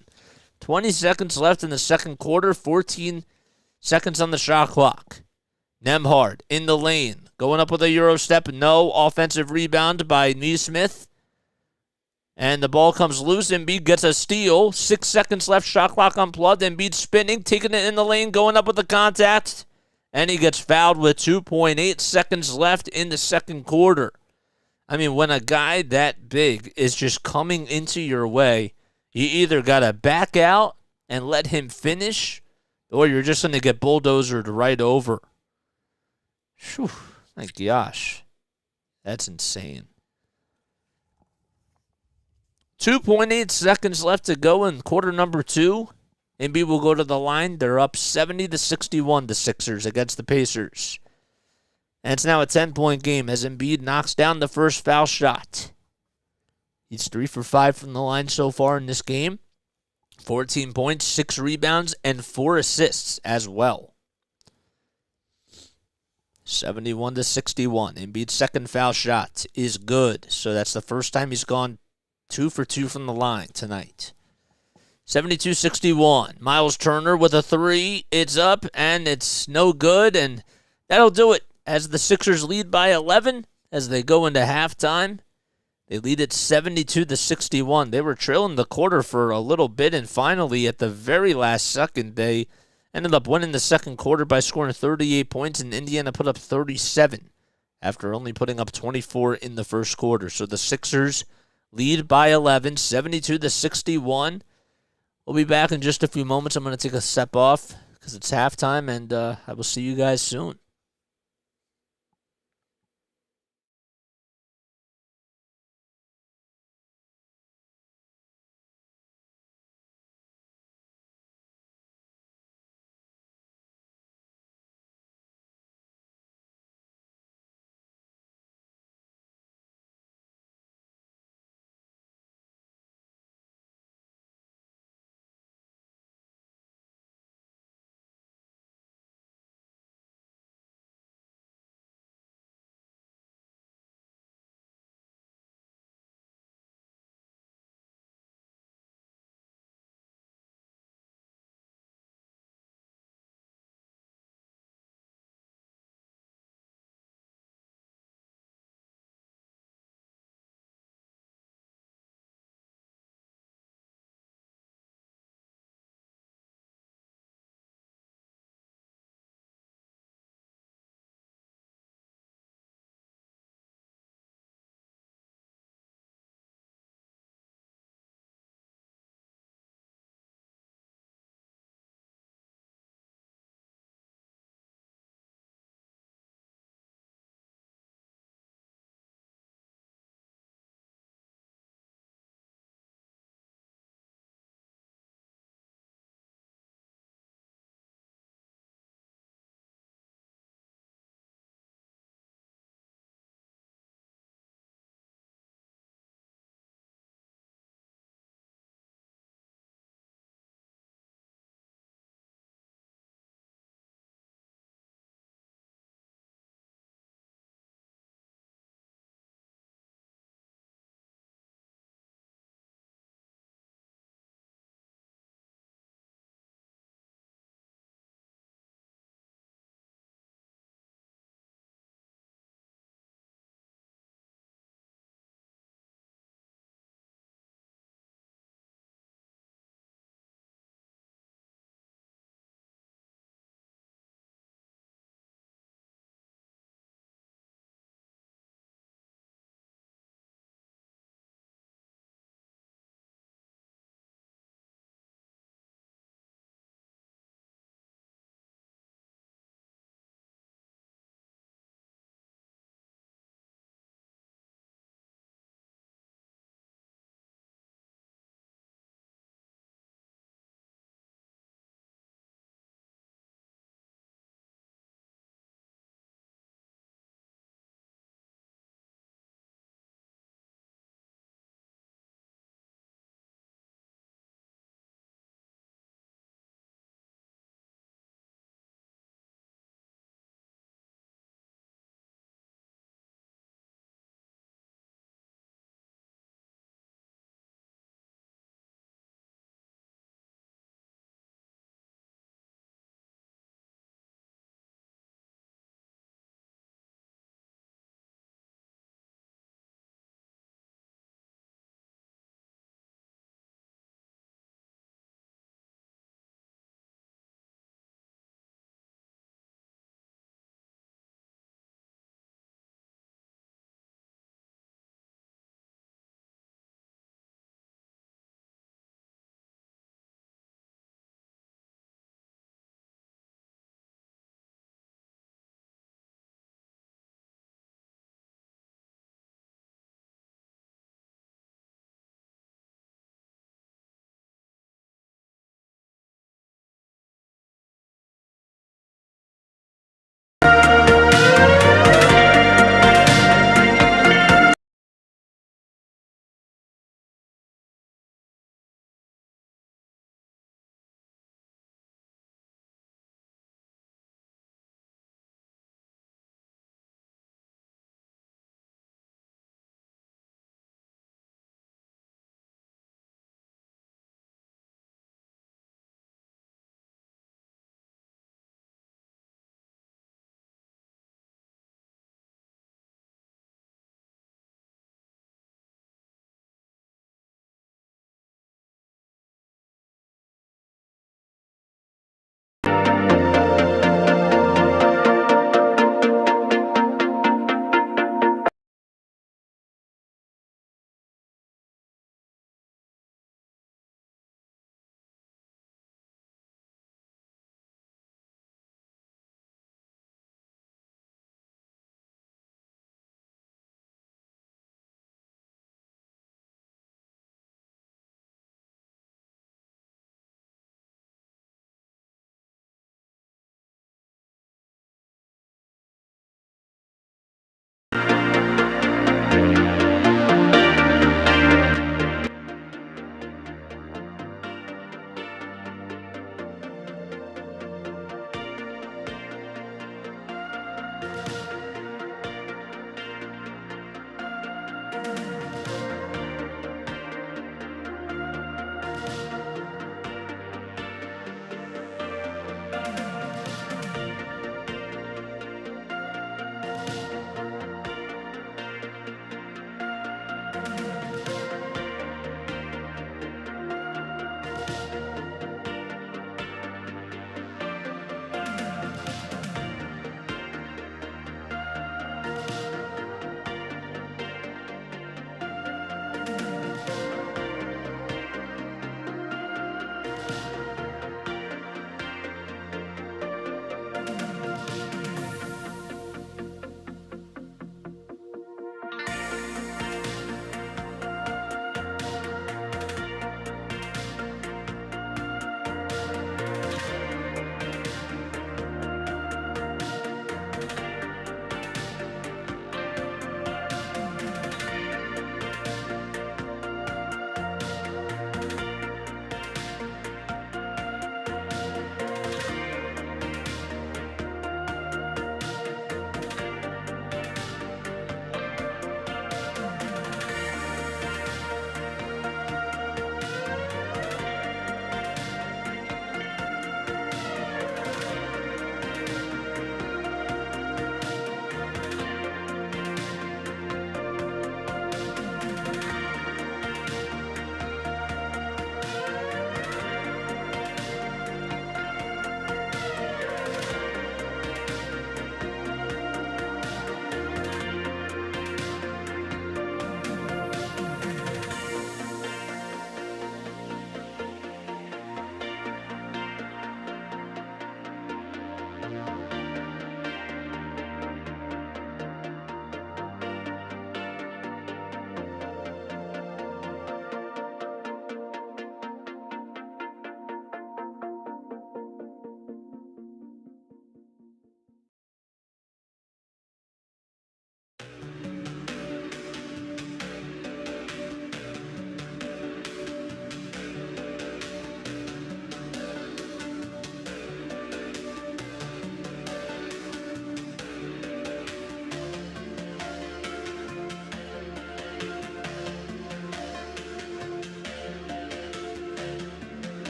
20 seconds left in the second quarter. 14 seconds on the shot clock. Nemhard in the lane. Going up with a Euro step. No. Offensive rebound by Neesmith. And the ball comes loose. Embiid gets a steal. 6 seconds left. Shot clock unplugged. Embiid spinning. Taking it in the lane. Going up with the contact. And he gets fouled with 2.8 seconds left in the second quarter. I mean, when a guy that big is just coming into your way, you either got to back out and let him finish, or you're just going to get bulldozered right over. Whew, my gosh. That's insane. 2.8 seconds left to go in quarter number 2. Embiid will go to the line. They're up 70-61, the Sixers, against the Pacers. And it's now a 10-point game as Embiid knocks down the first foul shot. He's 3 for 5 from the line so far in this game. 14 points, 6 rebounds, and 4 assists as well. 71-61. Embiid's second foul shot is good. So that's the first time he's gone 2 for 2 from the line tonight. 72-61. Miles Turner with a 3. It's up, and it's no good, and that'll do it. As the Sixers lead by 11 as they go into halftime. They lead at 72-61. They were trailing the quarter for a little bit, and finally, at the very last second, they ended up winning the second quarter by scoring 38 points, and Indiana put up 37 after only putting up 24 in the first quarter. So the Sixers lead by 11, 72-61. We'll be back in just a few moments. I'm going to take a step off because it's halftime, and I will see you guys soon.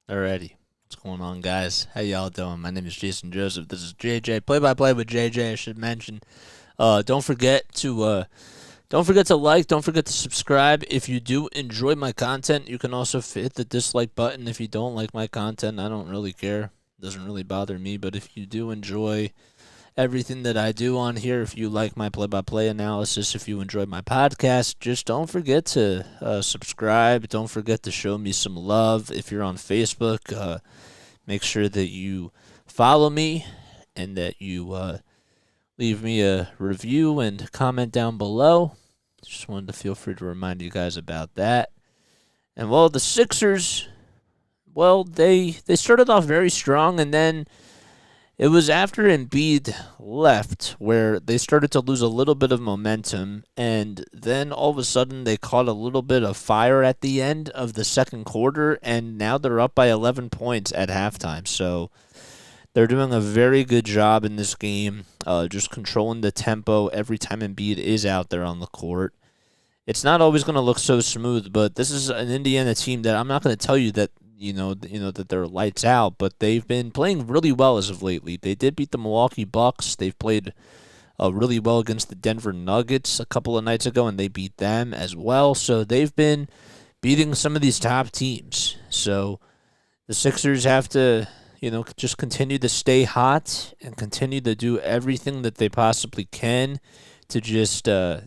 Alrighty. What's going on, guys? How y'all doing? My name is Jason Joseph. This is JJ. Play-by-play with JJ, I should mention. Don't forget to like, don't forget to subscribe. If you do enjoy my content, you can also hit the dislike button. If you don't like my content, I don't really care. It doesn't really bother me. But if you do enjoy everything that I do on here, if you like my play-by-play analysis, if you enjoy my podcast, just don't forget to subscribe. Don't forget to show me some love. If you're on Facebook, make sure that you follow me and that you leave me a review and comment down below. Just wanted to feel free to remind you guys about that. And well, the Sixers, well, they started off very strong, and then it was after Embiid left where they started to lose a little bit of momentum, and then all of a sudden they caught a little bit of fire at the end of the second quarter, and now they're up by 11 points at halftime. So they're doing a very good job in this game, just controlling the tempo every time Embiid is out there on the court. It's not always going to look so smooth, but this is an Indiana team that I'm not going to tell you that that they're lights out, but they've been playing really well as of lately. They did beat the Milwaukee Bucks. They've played really well against the Denver Nuggets a couple of nights ago, and they beat them as well. So they've been beating some of these top teams. So the Sixers have to, just continue to stay hot and continue to do everything that they possibly can to just, to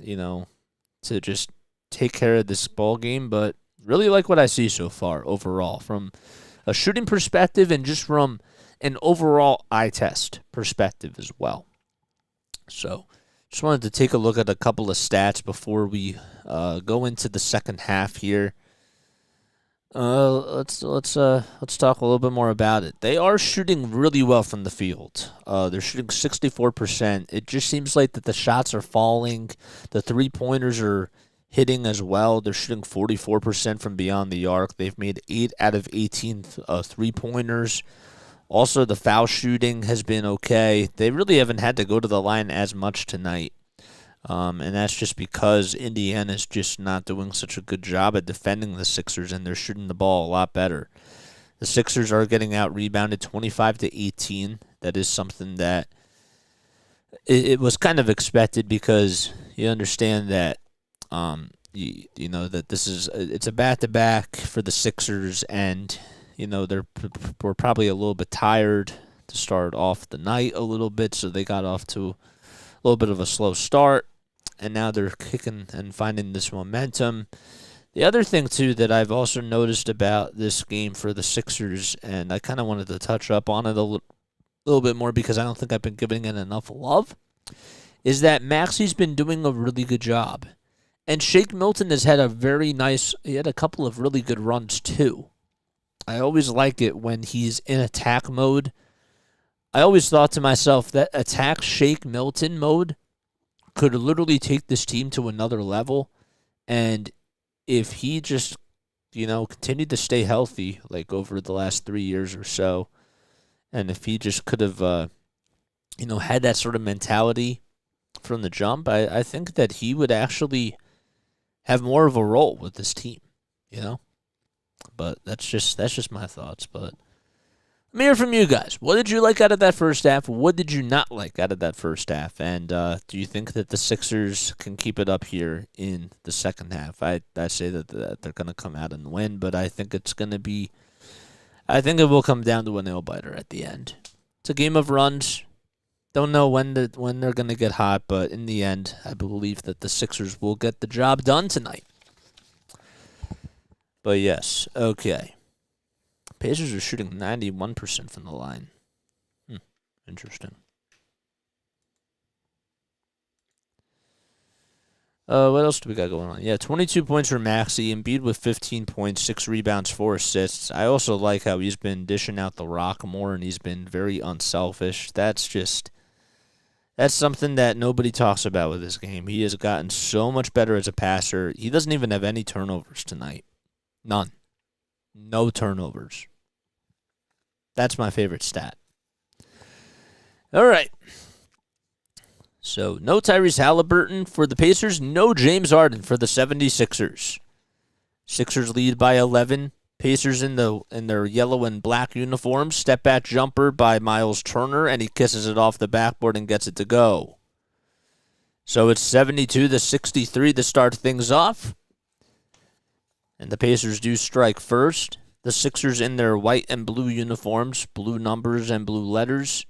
just take care of this ball game. But really like what I see so far overall from a shooting perspective and just from an overall eye test perspective as well. So just wanted to take a look at a couple of stats before we go into the second half here. Let's talk a little bit more about it. They are shooting really well from the field. They're shooting 64%. It just seems like that the shots are falling. The 3-pointers are hitting as well. They're shooting 44% from beyond the arc. They've made 8 out of 18 3-pointers. Also, the foul shooting has been okay. They really haven't had to go to the line as much tonight. And that's just because Indiana's just not doing such a good job at defending the Sixers, and they're shooting the ball a lot better. The Sixers are getting out-rebounded 25-18. That is something that it was kind of expected because you understand that that it's a back-to-back for the Sixers, and we're probably a little bit tired to start off the night a little bit, so they got off to a little bit of a slow start, and now they're kicking and finding this momentum. The other thing, too, that I've also noticed about this game for the Sixers, and I kind of wanted to touch up on it a little bit more because I don't think I've been giving it enough love, is that Maxi's been doing a really good job. And Shake Milton has had he had a couple of really good runs, too. I always like it when he's in attack mode. I always thought to myself that attack Shake Milton mode could literally take this team to another level. And if he just, continued to stay healthy, like over the last 3 years or so, and if he just could have, had that sort of mentality from the jump, I think that he would actually have more of a role with this team, But that's just my thoughts. But let me hear from you guys. What did you like out of that first half? What did you not like out of that first half? And do you think that the Sixers can keep it up here in the second half? I say that they're going to come out and win, but I think it will come down to a nail biter at the end. It's a game of runs. Don't know when they're going to get hot, but in the end, I believe that the Sixers will get the job done tonight. But yes, okay. Pacers are shooting 91% from the line. Interesting. What else do we got going on? Yeah, 22 points for Maxey. Embiid with 15 points, 6 rebounds, 4 assists. I also like how he's been dishing out the rock more, and he's been very unselfish. That's something that nobody talks about with this game. He has gotten so much better as a passer. He doesn't even have any turnovers tonight. None. No turnovers. That's my favorite stat. All right. So, no Tyrese Haliburton for the Pacers. No James Harden for the 76ers. Sixers lead by 11. Pacers in their yellow and black uniforms. Step back jumper by Miles Turner, and he kisses it off the backboard and gets it to go. So it's 72-63 to start things off. And the Pacers do strike first. The Sixers in their white and blue uniforms, blue numbers and blue letters.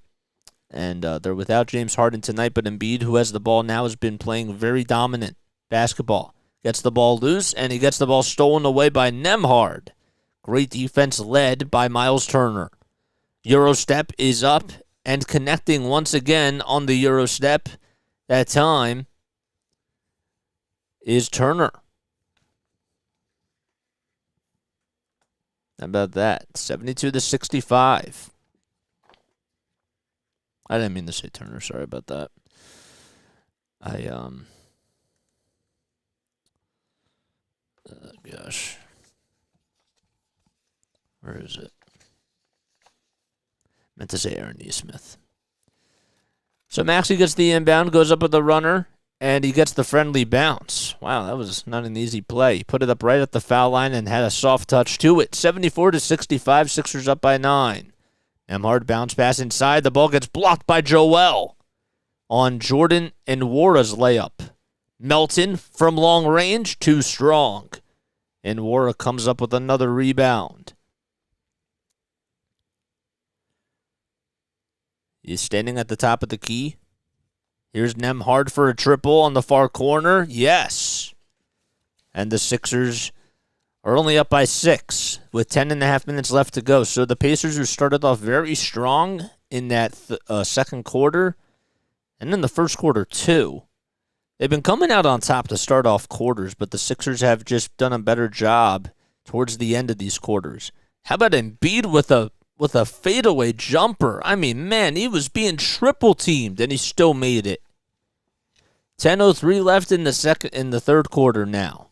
And they're without James Harden tonight, but Embiid, who has the ball now, has been playing very dominant basketball. Gets the ball loose, and he gets the ball stolen away by Nembhard. Great defense led by Miles Turner. Eurostep is up and connecting once again on the Eurostep. That time is Turner. How about that? 72-65. I didn't mean to say Turner. Sorry about that. Gosh. Where is it? Meant to say Aaron Nesmith. So Maxey gets the inbound, goes up with the runner, and he gets the friendly bounce. Wow, that was not an easy play. He put it up right at the foul line and had a soft touch to it. 74-65, Sixers up by 9. Nembhard bounce pass inside. The ball gets blocked by Joel on Jordan and Nwara's layup. Melton from long range, too strong. And Nwara comes up with another rebound. He's standing at the top of the key. Here's Nembhard for a triple on the far corner. Yes. And the Sixers are only up by 6 with 10.5 minutes left to go. So the Pacers, who started off very strong in that second quarter and in the first quarter too, they've been coming out on top to start off quarters, but the Sixers have just done a better job towards the end of these quarters. How about Embiid with a fadeaway jumper? I mean, man, he was being triple teamed and he still made it. 10:03 left in the third quarter now.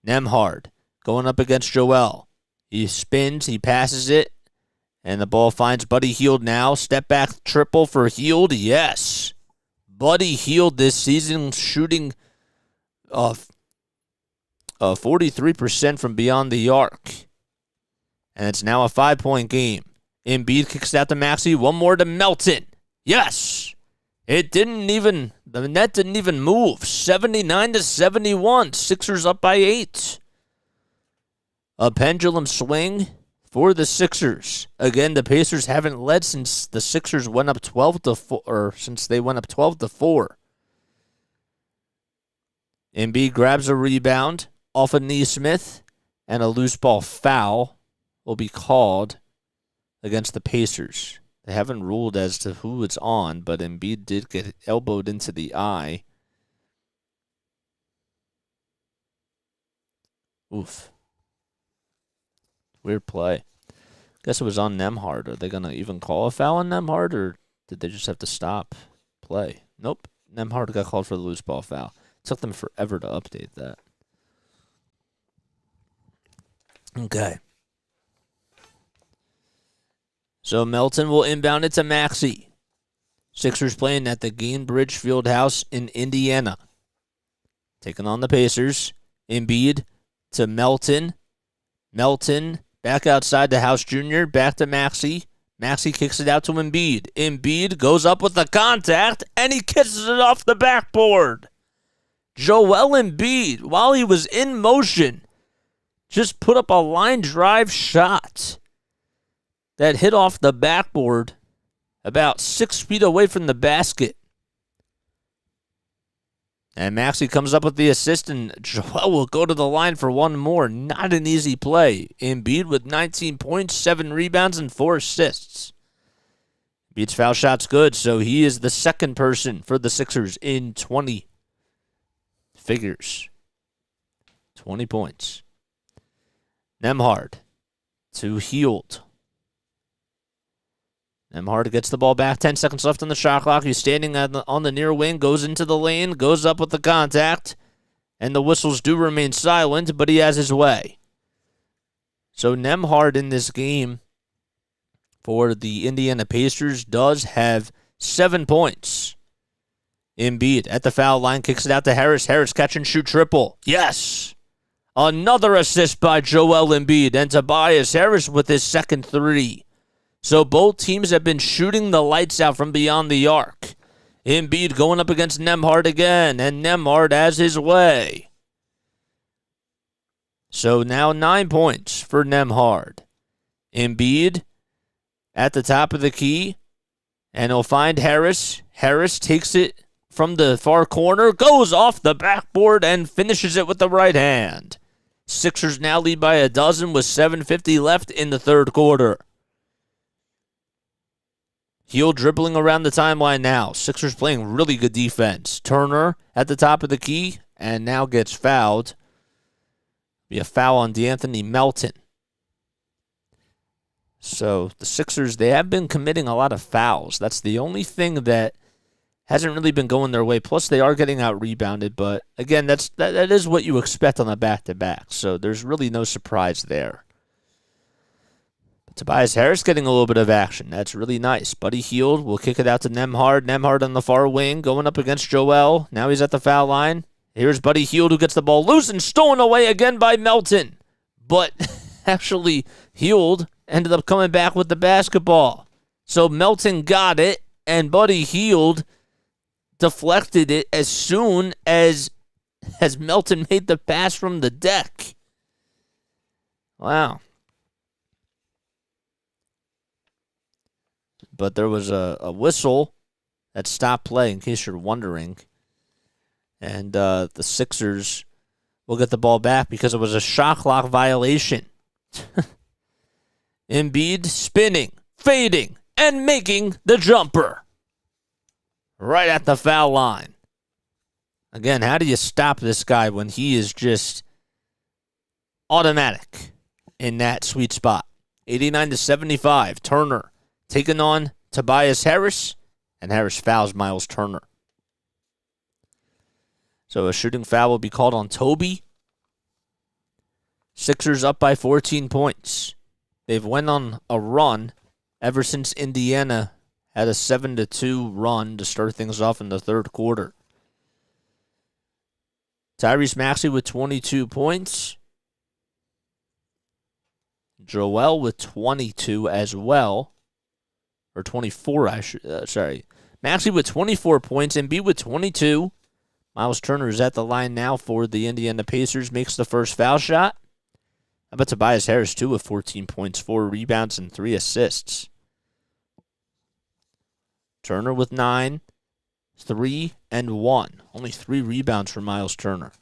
Nembhard going up against Joel. He spins, he passes it, and the ball finds Buddy Hield now. Step back triple for Hield. Yes. Buddy Hield this season shooting 43% from beyond the arc. And it's now a 5-point game. Embiid kicks it out to Maxey. One more to Melton. Yes. The net didn't even move. 79-71. Sixers up by 8. A pendulum swing for the Sixers. Again, the Pacers haven't led since the Sixers went up 12-4, or since they went up 12-4. Embiid grabs a rebound off of Nesmith, and a loose ball foul will be called against the Pacers. They haven't ruled as to who it's on, but Embiid did get elbowed into the eye. Oof. Weird play. Guess it was on Nembhard. Are they going to even call a foul on Nembhard, or did they just have to stop play? Nope. Nembhard got called for the loose ball foul. It took them forever to update that. Okay. So Melton will inbound it to Maxey. Sixers playing at the Gainbridge Fieldhouse in Indiana. Taking on the Pacers. Embiid to Melton. Melton back outside to House Jr. Back to Maxey. Maxey kicks it out to Embiid. Embiid goes up with the contact, and he kisses it off the backboard. Joel Embiid, while he was in motion, just put up a line drive shot that hit off the backboard about 6 feet away from the basket. And Maxey comes up with the assist, and Joel will go to the line for one more. Not an easy play. Embiid with 19 points, 7 rebounds, and 4 assists. Embiid's foul shot's good, so he is the second person for the Sixers in 20 figures. 20 points. Nembhard to Hield. Nembhard gets the ball back. 10 seconds left on the shot clock. He's standing on the near wing, goes into the lane, goes up with the contact, and the whistles do remain silent, but he has his way. So Nembhard in this game for the Indiana Pacers does have 7 points. Embiid at the foul line, kicks it out to Harris. Harris catch and shoot triple. Yes! Another assist by Joel Embiid, and Tobias Harris with his second three. So both teams have been shooting the lights out from beyond the arc. Embiid going up against Nembhard again, and Nembhard has his way. So now 9 points for Nembhard. Embiid at the top of the key, and he'll find Harris. Harris takes it from the far corner, goes off the backboard, and finishes it with the right hand. Sixers now lead by a dozen with 7:50 left in the third quarter. Hield dribbling around the timeline now. Sixers playing really good defense. Turner at the top of the key and now gets fouled. Be a foul on DeAnthony Melton. So the Sixers, they have been committing a lot of fouls. That's the only thing that hasn't really been going their way. Plus, they are getting out-rebounded. But, again, that is what you expect on the back-to-back. So there's really no surprise there. But Tobias Harris getting a little bit of action. That's really nice. Buddy Hield will kick it out to Nembhard. Nembhard on the far wing going up against Joel. Now he's at the foul line. Here's Buddy Hield who gets the ball loose and stolen away again by Melton. But actually, Hield ended up coming back with the basketball. So Melton got it, and Buddy Hield deflected it as soon as Melton made the pass from the deck. Wow. But there was a whistle that stopped play, in case you're wondering. And the Sixers will get the ball back because it was a shot clock violation. Embiid spinning, fading, and making the jumper. Right at the foul line. Again, how do you stop this guy when he is just automatic in that sweet spot? 89-75. Turner taking on Tobias Harris, and Harris fouls Miles Turner. So a shooting foul will be called on Toby. Sixers up by 14 points. They've went on a run ever since Indiana had a 7-2 run to start things off in the third quarter. Tyrese Maxey with 22 points. Joel with 22 as well. Or 24, sorry. Maxey with 24 points. Embiid with 22. Miles Turner is at the line now for the Indiana Pacers. Makes the first foul shot. How about Tobias Harris, too, with 14 points, 4 rebounds, and 3 assists. Turner with 9, 3, and 1. Only 3 rebounds for Miles Turner.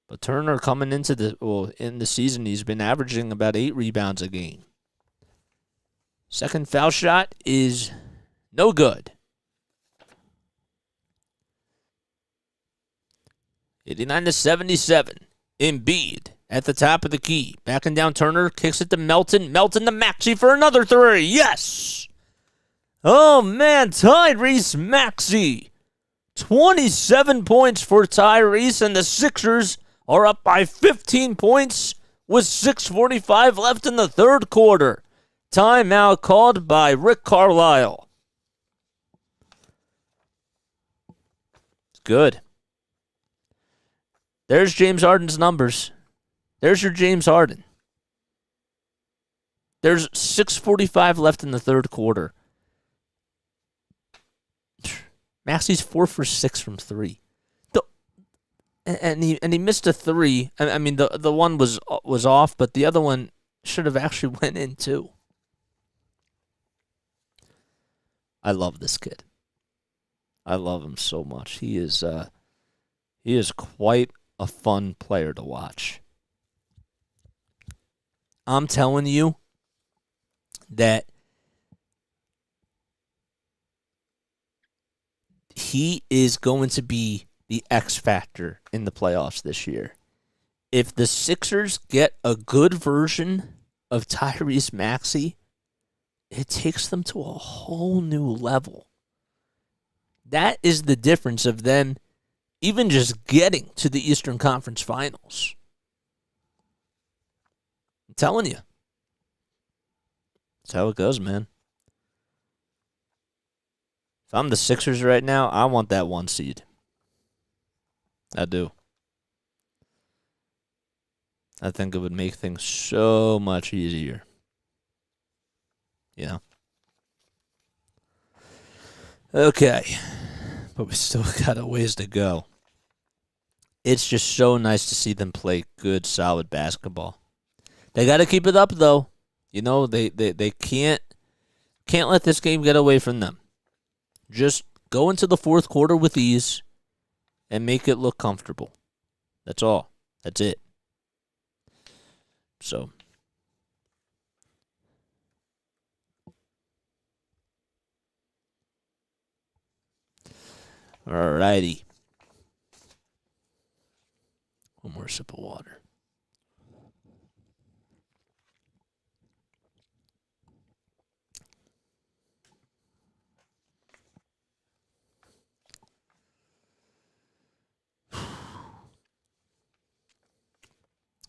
But Turner coming into in the season, he's been averaging about 8 rebounds a game. Second foul shot is no good. 89-77. Embiid at the top of the key. Backing down Turner, kicks it to Melton. Melton to Maxey for another 3. Yes! Oh, man, Tyrese Maxey. 27 points for Tyrese, and the Sixers are up by 15 points with 6:45 left in the third quarter. Timeout called by Rick Carlisle. It's good. There's James Harden's numbers. There's your James Harden. There's 6:45 left in the third quarter. Maxey's 4 for 6 from 3. And he missed a 3. I mean, the one was off, but the other one should have actually went in too. I love this kid. I love him so much. He is quite a fun player to watch. I'm telling you that he is going to be the X factor in the playoffs this year. If the Sixers get a good version of Tyrese Maxey, it takes them to a whole new level. That is the difference of them even just getting to the Eastern Conference Finals. I'm telling you. That's how it goes, man. If I'm the Sixers right now, I want that 1 seed. I do. I think it would make things so much easier. You know? Okay. But we still got a ways to go. It's just so nice to see them play good, solid basketball. They got to keep it up, though. You know, they can't let this game get away from them. Just go into the fourth quarter with ease and make it look comfortable. That's all. That's it. So, alrighty. One more sip of water.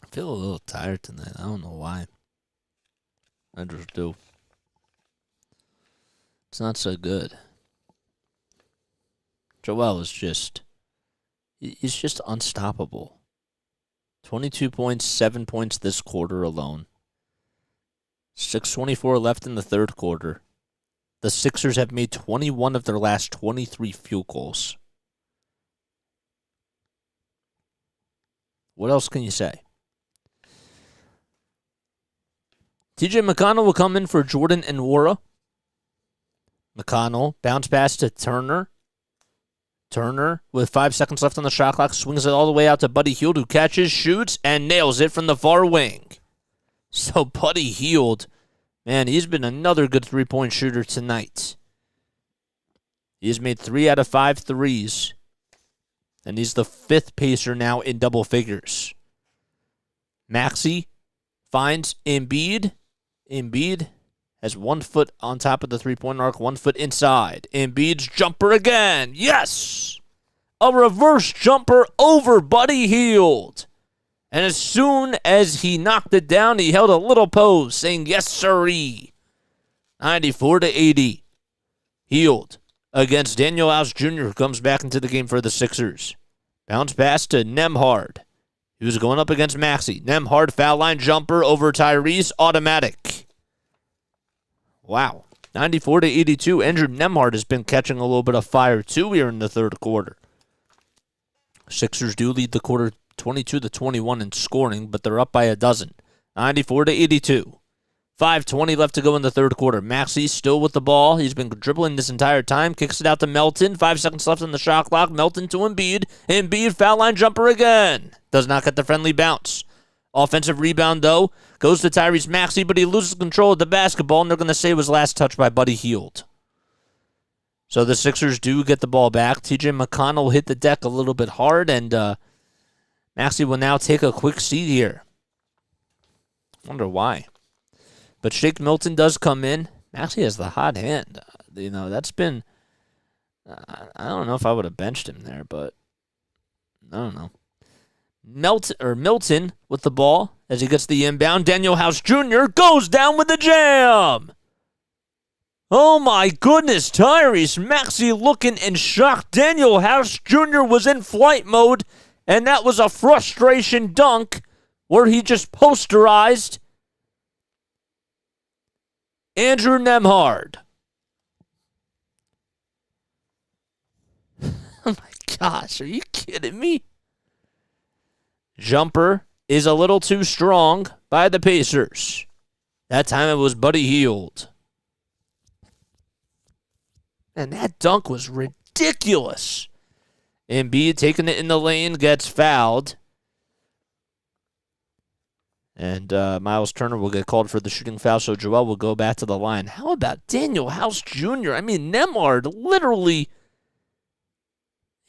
I feel a little tired tonight. I don't know why. I just do. It's not so good. Joel is he's just unstoppable. 22 points, 7 points this quarter alone. 6:24 left in the third quarter. The Sixers have made 21 of their last 23 field goals. What else can you say? TJ McConnell will come in for Jordan and Nwora. McConnell bounce pass to Turner. Turner, with 5 seconds left on the shot clock, swings it all the way out to Buddy Hield, who catches, shoots, and nails it from the far wing. So Buddy Hield, man, he's been another good three-point shooter tonight. He's made 3 out of 5 threes, and he's the 5th pacer now in double figures. Maxey finds Embiid. Embiid has 1 foot on top of the three-point arc, 1 foot inside. Embiid's jumper again. Yes! A reverse jumper over Buddy Hield. And as soon as he knocked it down, he held a little pose saying, yes, sirree. 94-80. Hield against Daniel House Jr., who comes back into the game for the Sixers. Bounce pass to Nembhard. He was going up against Maxey. Nembhard foul line jumper over Tyrese, automatic. Wow. 94-82. Andrew Nembhard has been catching a little bit of fire, too, here in the third quarter. Sixers do lead the quarter 22-21 in scoring, but they're up by a dozen. 94-82. 5:20 left to go in the third quarter. Maxey still with the ball. He's been dribbling this entire time. Kicks it out to Melton. 5 seconds left on the shot clock. Melton to Embiid. Embiid foul line jumper again. Does not get the friendly bounce. Offensive rebound, though, goes to Tyrese Maxey, but he loses control of the basketball, and they're going to say it was last touched by Buddy Hield. So the Sixers do get the ball back. TJ McConnell hit the deck a little bit hard, and Maxey will now take a quick seat here. Wonder why. But Shake Milton does come in. Maxey has the hot hand. That's been... I don't know if I would have benched him there, but I don't know. Milton with the ball as he gets the inbound. Daniel House Jr. goes down with the jam. Oh my goodness, Tyrese Maxey looking in shock. Daniel House Jr. was in flight mode, and that was a frustration dunk where he just posterized Andrew Nembhard. Oh my gosh, are you kidding me? Jumper is a little too strong by the Pacers. That time it was Buddy Hield. And that dunk was ridiculous. Embiid taking it in the lane, gets fouled. And Miles Turner will get called for the shooting foul, so Joel will go back to the line. How about Daniel House Jr.? I mean, Nembhard literally,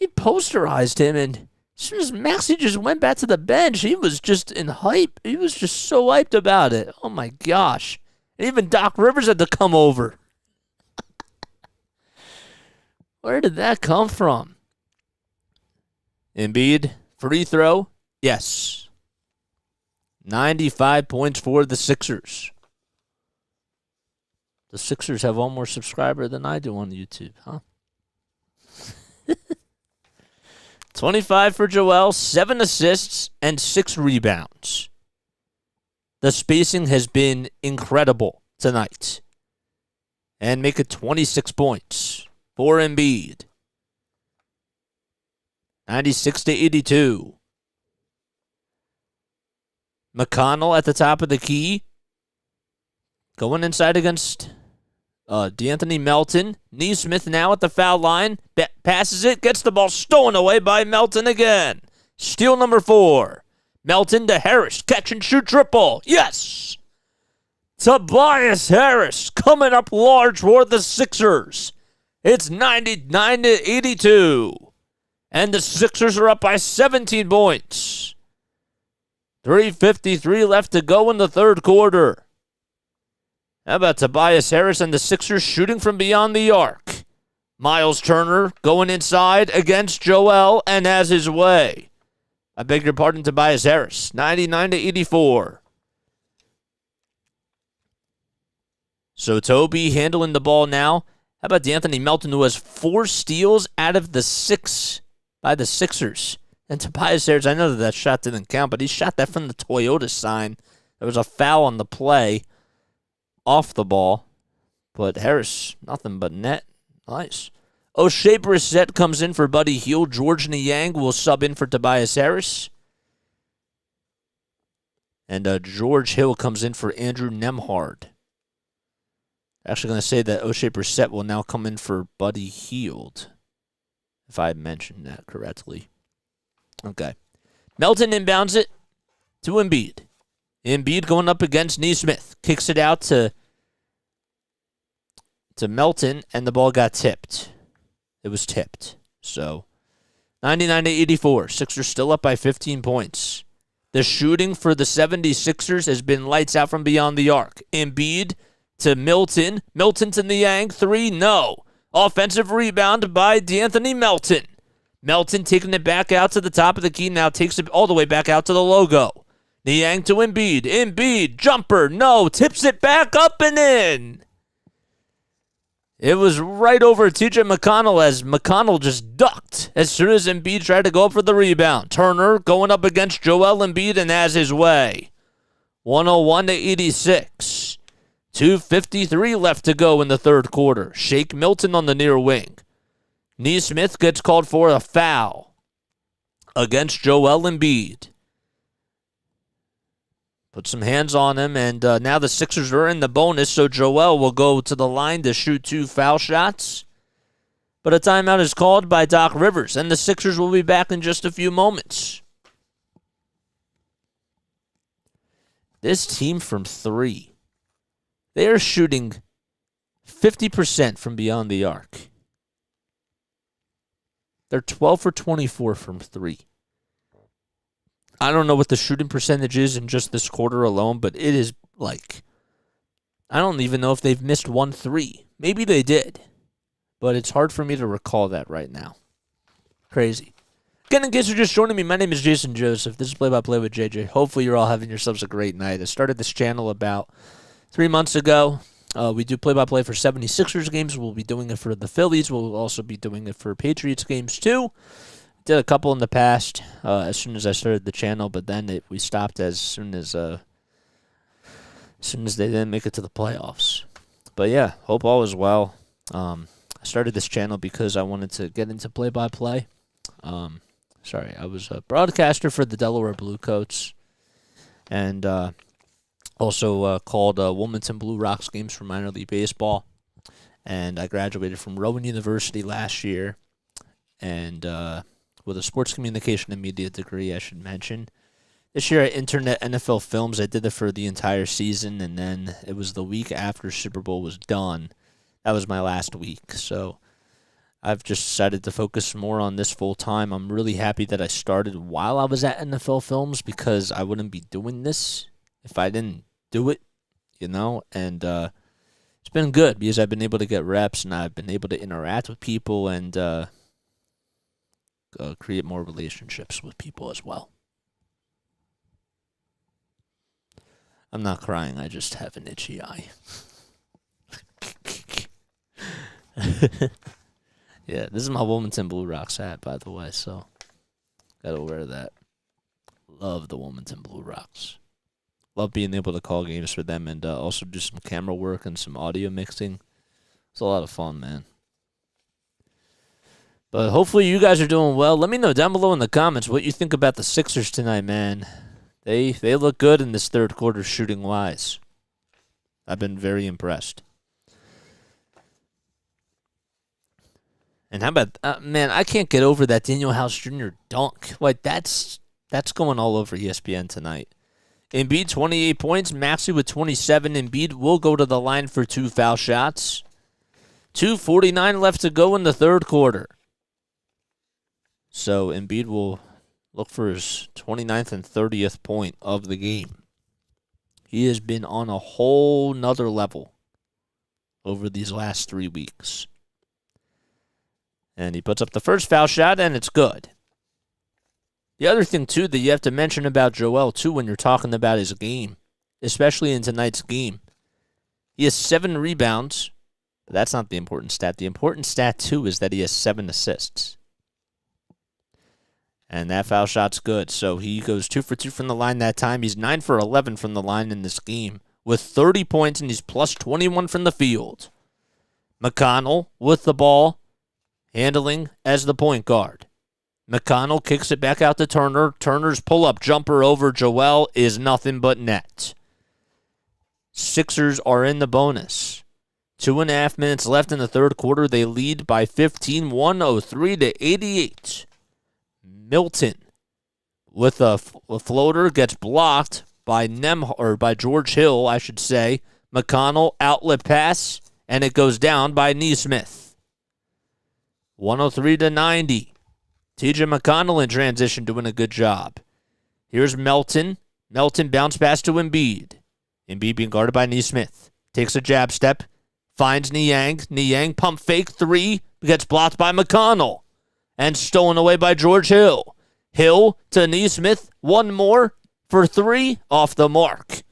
he posterized him, and as soon as Maxey just went back to the bench, he was just in hype. He was just so hyped about it. Oh, my gosh. And even Doc Rivers had to come over. Where did that come from? Embiid, free throw? Yes. 95 points for the Sixers. The Sixers have one more subscriber than I do on YouTube, huh? 25 for Joel, 7 assists, and 6 rebounds. The spacing has been incredible tonight. And make it 26 points for Embiid. 96-82. McConnell at the top of the key. Going inside against D'Anthony Melton. Neesmith now at the foul line. Passes it. Gets the ball stolen away by Melton again. Steal number 4. Melton to Harris. Catch and shoot triple. Yes! Tobias Harris coming up large for the Sixers. It's 99-82. And the Sixers are up by 17 points. 3:53 left to go in the third quarter. How about Tobias Harris and the Sixers shooting from beyond the arc? Miles Turner going inside against Joel and has his way. I beg your pardon, Tobias Harris. 99-84. So Toby handling the ball now. How about D'Anthony Melton, who has 4 steals out of the 6 by the Sixers? And Tobias Harris, I know that shot didn't count, but he shot that from the Toyota sign. There was a foul on the play off the ball. But Harris, nothing but net. Nice. O'Shea Brissett comes in for Buddy Hield. George Niang will sub in for Tobias Harris. And George Hill comes in for Andrew Nembhard. Actually going to say that O'Shea Brissett will now come in for Buddy Hield, if I mentioned that correctly. Okay. Melton inbounds it to Embiid. Embiid going up against Neesmith. Kicks it out to Melton, and the ball got tipped. It was tipped. So, 99-84. Sixers still up by 15 points. The shooting for the 76ers has been lights out from beyond the arc. Embiid to Milton. Milton to Niang. 3, no. Offensive rebound by D'Anthony Melton. Melton taking it back out to the top of the key. Now takes it all the way back out to the logo. Niang to Embiid. Embiid, jumper, no. Tips it back up and in. It was right over TJ McConnell as McConnell just ducked as soon as Embiid tried to go up for the rebound. Turner going up against Joel Embiid and has his way. 101-86. 2:53 left to go in the third quarter. Shake Milton on the near wing. Neesmith gets called for a foul against Joel Embiid. Put some hands on him, and now the Sixers are in the bonus, so Joel will go to the line to shoot 2 foul shots. But a timeout is called by Doc Rivers, and the Sixers will be back in just a few moments. This team from 3, they are shooting 50% from beyond the arc. They're 12 for 24 from 3. I don't know what the shooting percentage is in just this quarter alone, but it is like, I don't even know if they've missed 1 3. Maybe they did, but it's hard for me to recall that right now. Crazy. Again, in case you're just joining me, my name is Jason Joseph. This is Play-by-Play with JJ. Hopefully you're all having yourselves a great night. I started this channel about 3 months ago. We do play-by-play for 76ers games. We'll be doing it for the Phillies. We'll also be doing it for Patriots games too. Did a couple in the past as soon as I started the channel, but then we stopped as soon as they didn't make it to the playoffs. But yeah, hope all is well. I started this channel because I wanted to get into play-by-play. I was a broadcaster for the Delaware Bluecoats, and also called Wilmington Blue Rocks games for minor league baseball. And I graduated from Rowan University last year, and with a sports communication and media degree, I should mention. This year I interned at NFL Films. I did it for the entire season, and then it was the week after Super Bowl was done. That was my last week, so I've just decided to focus more on this full time. I'm really happy that I started while I was at NFL Films because I wouldn't be doing this if I didn't do it, and it's been good because I've been able to get reps and I've been able to interact with people and create more relationships with people as well. I'm not crying, I just have an itchy eye. Yeah, this is my Wilmington Blue Rocks hat, by the way, so gotta wear that. Love the Wilmington Blue Rocks. Love being able to call games for them and also do some camera work and some audio mixing. It's a lot of fun, man. But hopefully you guys are doing well. Let me know down below in the comments what you think about the Sixers tonight, man. They look good in this third quarter shooting-wise. I've been very impressed. And how about, man, I can't get over that Daniel House Jr. dunk. Like, that's going all over ESPN tonight. Embiid, 28 points. Maxey with 27. Embiid will go to the line for 2 foul shots. 2:49 left to go in the third quarter. So Embiid will look for his 29th and 30th point of the game. He has been on a whole nother level over these last 3 weeks. And he puts up the first foul shot, and it's good. The other thing, too, that you have to mention about Joel, too, when you're talking about his game, especially in tonight's game, he has 7 rebounds, but that's not the important stat. The important stat, too, is that he has 7 assists. And that foul shot's good. So he goes 2 for 2 from the line that time. He's 9 for 11 from the line in this game with 30 points, and he's plus 21 from the field. McConnell with the ball, handling as the point guard. McConnell kicks it back out to Turner. Turner's pull-up jumper over Joel is nothing but net. Sixers are in the bonus. 2.5 minutes left in the third quarter. They lead by 15, 103-88. Milton with a floater gets blocked by by George Hill, I should say. McConnell outlet pass, and it goes down by Nesmith. 103-90. TJ McConnell in transition doing a good job. Here's Melton. Melton bounce pass to Embiid. Embiid being guarded by Nesmith. Takes a jab step. Finds Niang. Niang pump fake 3. Gets blocked by McConnell. And stolen away by George Hill. Hill to Nesmith. One more for 3. Off the mark.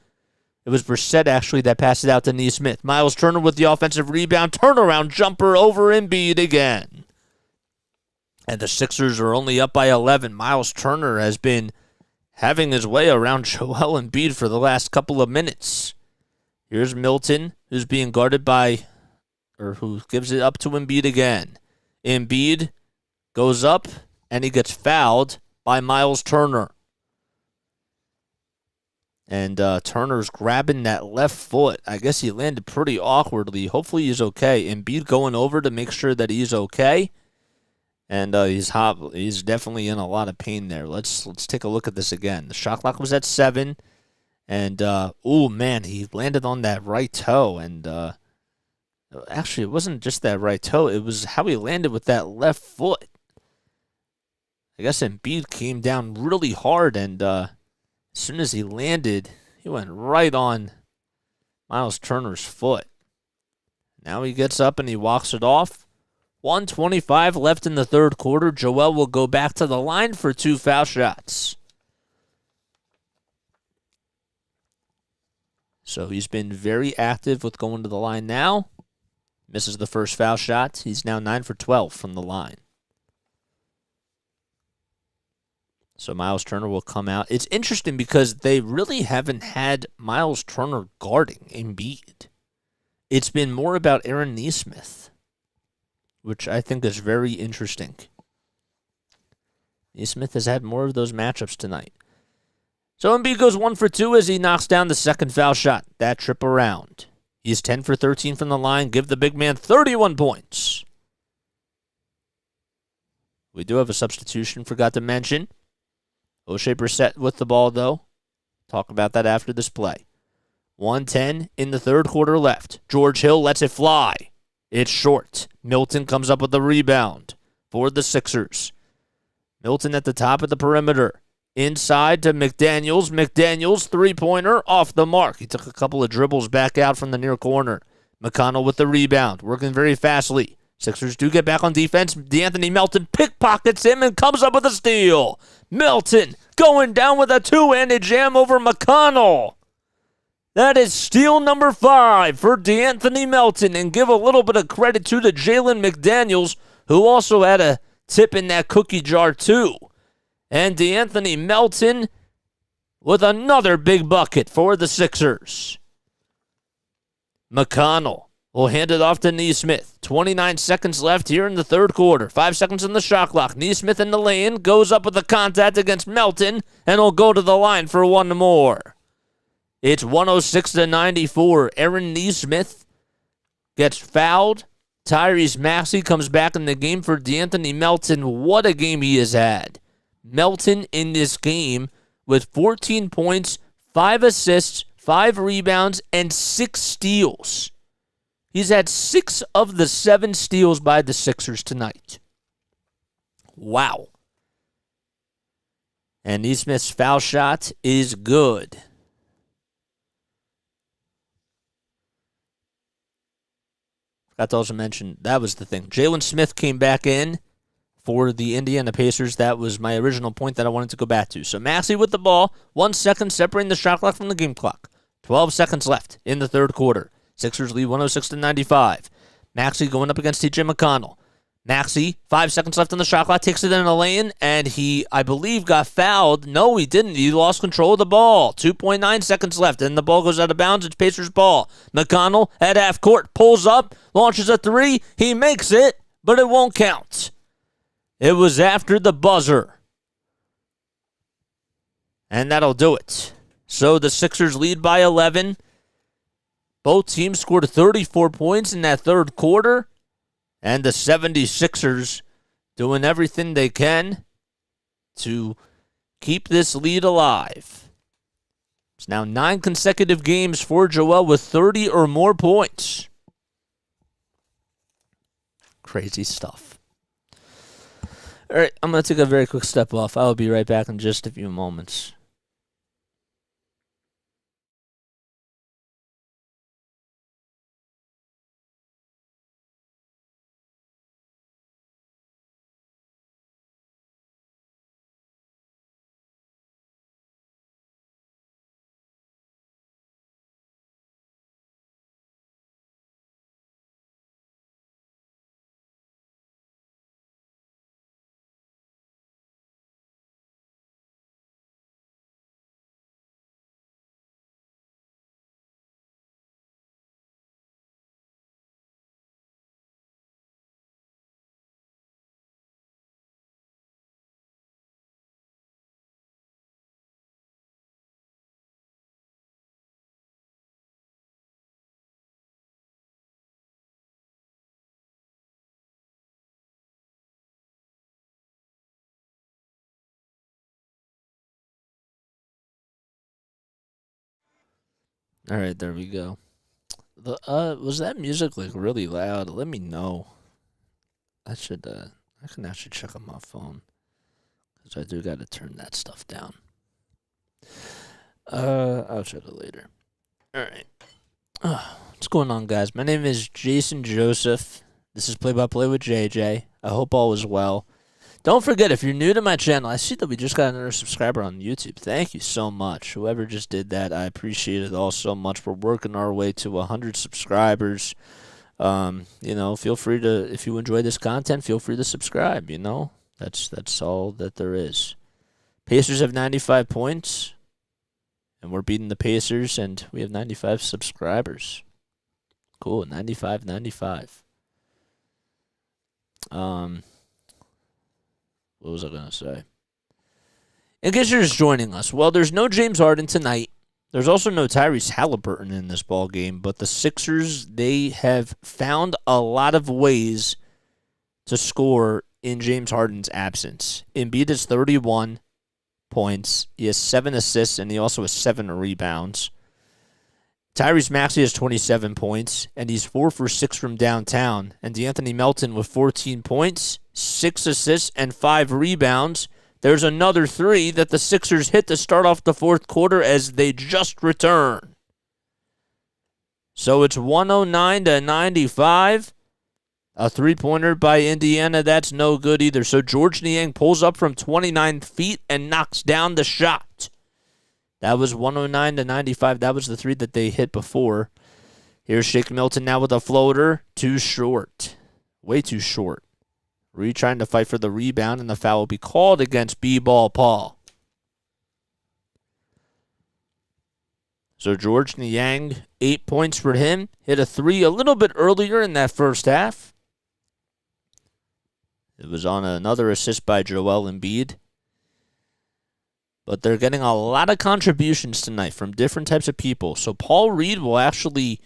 It was Brissett, actually, that passed it out to Nesmith. Miles Turner with the offensive rebound. Turnaround jumper over Embiid again. And the Sixers are only up by 11. Miles Turner has been having his way around Joel Embiid for the last couple of minutes. Here's Milton, who's being guarded by, or who gives it up to Embiid again. Embiid goes up, and he gets fouled by Miles Turner. And Turner's grabbing that left foot. I guess he landed pretty awkwardly. Hopefully he's okay. Embiid going over to make sure that he's okay. And he's definitely in a lot of pain there. Let's take a look at this again. The shot clock was at 7. And, oh, man, he landed on that right toe. And actually, it wasn't just that right toe. It was how he landed with that left foot. I guess Embiid came down really hard. And as soon as he landed, he went right on Miles Turner's foot. Now he gets up and he walks it off. 1:25 left in the third quarter. Joel will go back to the line for 2 foul shots. So he's been very active with going to the line now. Misses the first foul shot. He's now 9 for 12 from the line. So Miles Turner will come out. It's interesting because they really haven't had Miles Turner guarding Embiid. It's been more about Aaron Nesmith, which I think is very interesting. Nesmith has had more of those matchups tonight. So Embiid goes 1 for 2 as he knocks down the second foul shot. That trip around. He's 10 for 13 from the line. Give the big man 31 points. We do have a substitution, forgot to mention. O'Shea Brissett with the ball, though. Talk about that after this play. 1:10 in the third quarter left. George Hill lets it fly. It's short. Milton comes up with the rebound for the Sixers. Milton at the top of the perimeter. Inside to McDaniels. McDaniels, three-pointer, off the mark. He took a couple of dribbles back out from the near corner. McConnell with the rebound, working very fastly. Sixers do get back on defense. D'Anthony Melton pickpockets him and comes up with a steal. Melton going down with a two-handed jam over McConnell. That is steal number 5 for D'Anthony Melton. And give a little bit of credit to Jalen McDaniels, who also had a tip in that cookie jar too. And D'Anthony Melton with another big bucket for the Sixers. McConnell will hand it off to Nesmith. 29 seconds left here in the third quarter. 5 seconds in the shot clock. Nesmith in the lane, goes up with a contact against Melton, and will go to the line for one more. It's 106-94. Aaron Nesmith gets fouled. Tyrese Maxey comes back in the game for D'Anthony Melton. What a game he has had. Melton in this game with 14 points, 5 assists, 5 rebounds, and 6 steals. He's had 6 of the 7 steals by the Sixers tonight. Wow. And Nesmith's foul shot is good. Forgot to also mention, that was the thing. Jalen Smith came back in for the Indiana Pacers. That was my original point that I wanted to go back to. So Maxey with the ball, 1 second separating the shot clock from the game clock. 12 seconds left in the third quarter. Sixers lead 106-95. Maxey going up against TJ McConnell. Maxey, 5 seconds left on the shot clock, takes it in a lane, and he, I believe, got fouled. No, he didn't. He lost control of the ball. 2.9 seconds left, and the ball goes out of bounds. It's Pacers ball. McConnell at half court, pulls up, launches a three. He makes it, but it won't count. It was after the buzzer. And that'll do it. So the Sixers lead by 11. Both teams scored 34 points in that third quarter. And the 76ers doing everything they can to keep this lead alive. It's now 9 consecutive games for Joel with 30 or more points. Crazy stuff. All right, I'm going to take a very quick step off. I'll be right back in just a few moments. All right, there we go. Was that music like really loud? Let me know. I can actually check on my phone because I do got to turn that stuff down. I'll check it later. All right. What's going on, guys? My name is Jason Joseph. This is Play by Play with JJ. I hope all is well. Don't forget, if you're new to my channel, I see that we just got another subscriber on YouTube. Thank you so much. Whoever just did that, I appreciate it all so much. We're working our way to 100 subscribers. Feel free to, if you enjoy this content, feel free to subscribe, That's all that there is. Pacers have 95 points, and we're beating the Pacers, and we have 95 subscribers. Cool, 95. What was I going to say? In case you're just joining us, well, there's no James Harden tonight. There's also no Tyrese Haliburton in this ball game, but the Sixers, they have found a lot of ways to score in James Harden's absence. Embiid has 31 points. He has 7 assists, and he also has 7 rebounds. Tyrese Maxey has 27 points, and he's 4 for 6 from downtown. And D'Anthony Melton with 14 points, 6 assists, and 5 rebounds. There's another 3 that the Sixers hit to start off the fourth quarter as they just return. So it's 109-95. A three-pointer by Indiana, that's no good either. So George Niang pulls up from 29 feet and knocks down the shot. That was 109-95. That was the 3 that they hit before. Here's Shake Milton now with a floater. Too short. Way too short. Reed trying to fight for the rebound, and the foul will be called against B-Ball Paul. So George Niang, 8 points for him. Hit a three a little bit earlier in that first half. It was on another assist by Joel Embiid. But they're getting a lot of contributions tonight from different types of people. So Paul Reed will actually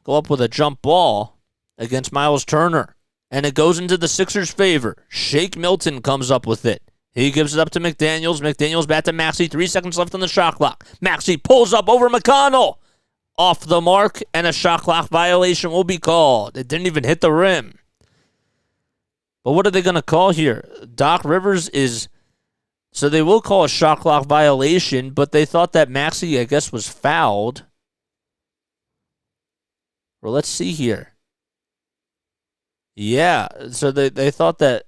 go up with a jump ball against Miles Turner. And it goes into the Sixers' favor. Shake Milton comes up with it. He gives it up to McDaniels. McDaniels back to Maxey. 3 seconds left on the shot clock. Maxey pulls up over McConnell. Off the mark, and a shot clock violation will be called. It didn't even hit the rim. But what are they going to call here? Doc Rivers is... So they will call a shot clock violation, but they thought that Maxey, I guess, was fouled. Well, let's see here. Yeah, so they thought that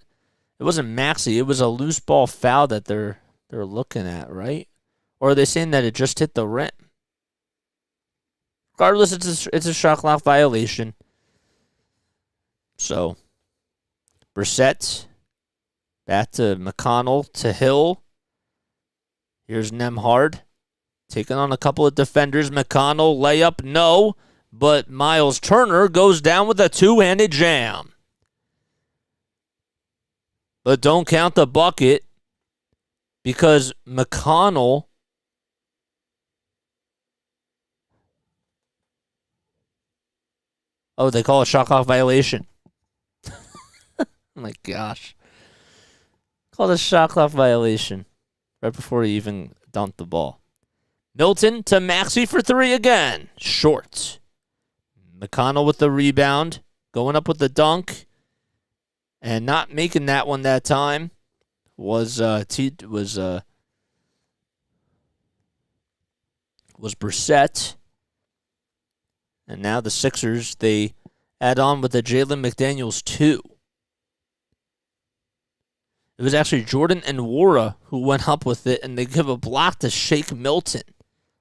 it wasn't Maxey. It was a loose ball foul that they're looking at, right? Or are they saying that it just hit the rim? Regardless, it's a shot clock violation. So, Brissett, back to McConnell, to Hill. Here's Nembhard, taking on a couple of defenders. McConnell, layup, no. But Miles Turner goes down with a two-handed jam. But don't count the bucket because McConnell they call it shot clock violation. Oh my gosh. Called a shot clock violation right before he even dunked the ball. Milton to Maxey for three again. Short. McConnell with the rebound. Going up with the dunk. And not making that one that time was Brissett. And now the Sixers, they add on with the Jalen McDaniels 2. It was actually Jordan and Nwora who went up with it, and they give a block to Shake Milton. I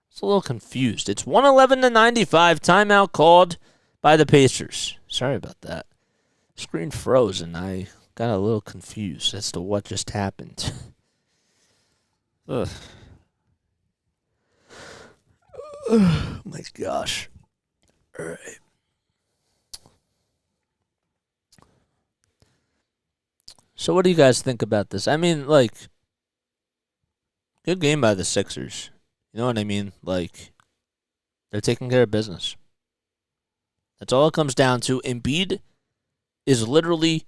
was a little confused. It's 111-95, timeout called by the Pacers. Sorry about that. Screen froze, and I got a little confused as to what just happened. Ugh. Oh my gosh. All right. So what do you guys think about this? I mean, like, good game by the Sixers. You know what I mean? Like, they're taking care of business. That's all it comes down to. Embiid is literally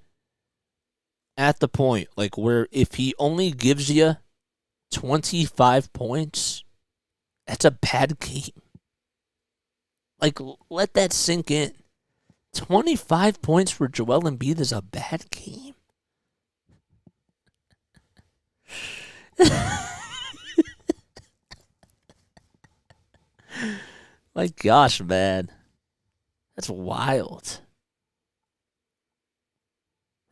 at the point, like, where if he only gives you 25 points, that's a bad game. Like, let that sink in. 25 points for Joel Embiid is a bad game. My gosh, man. That's wild.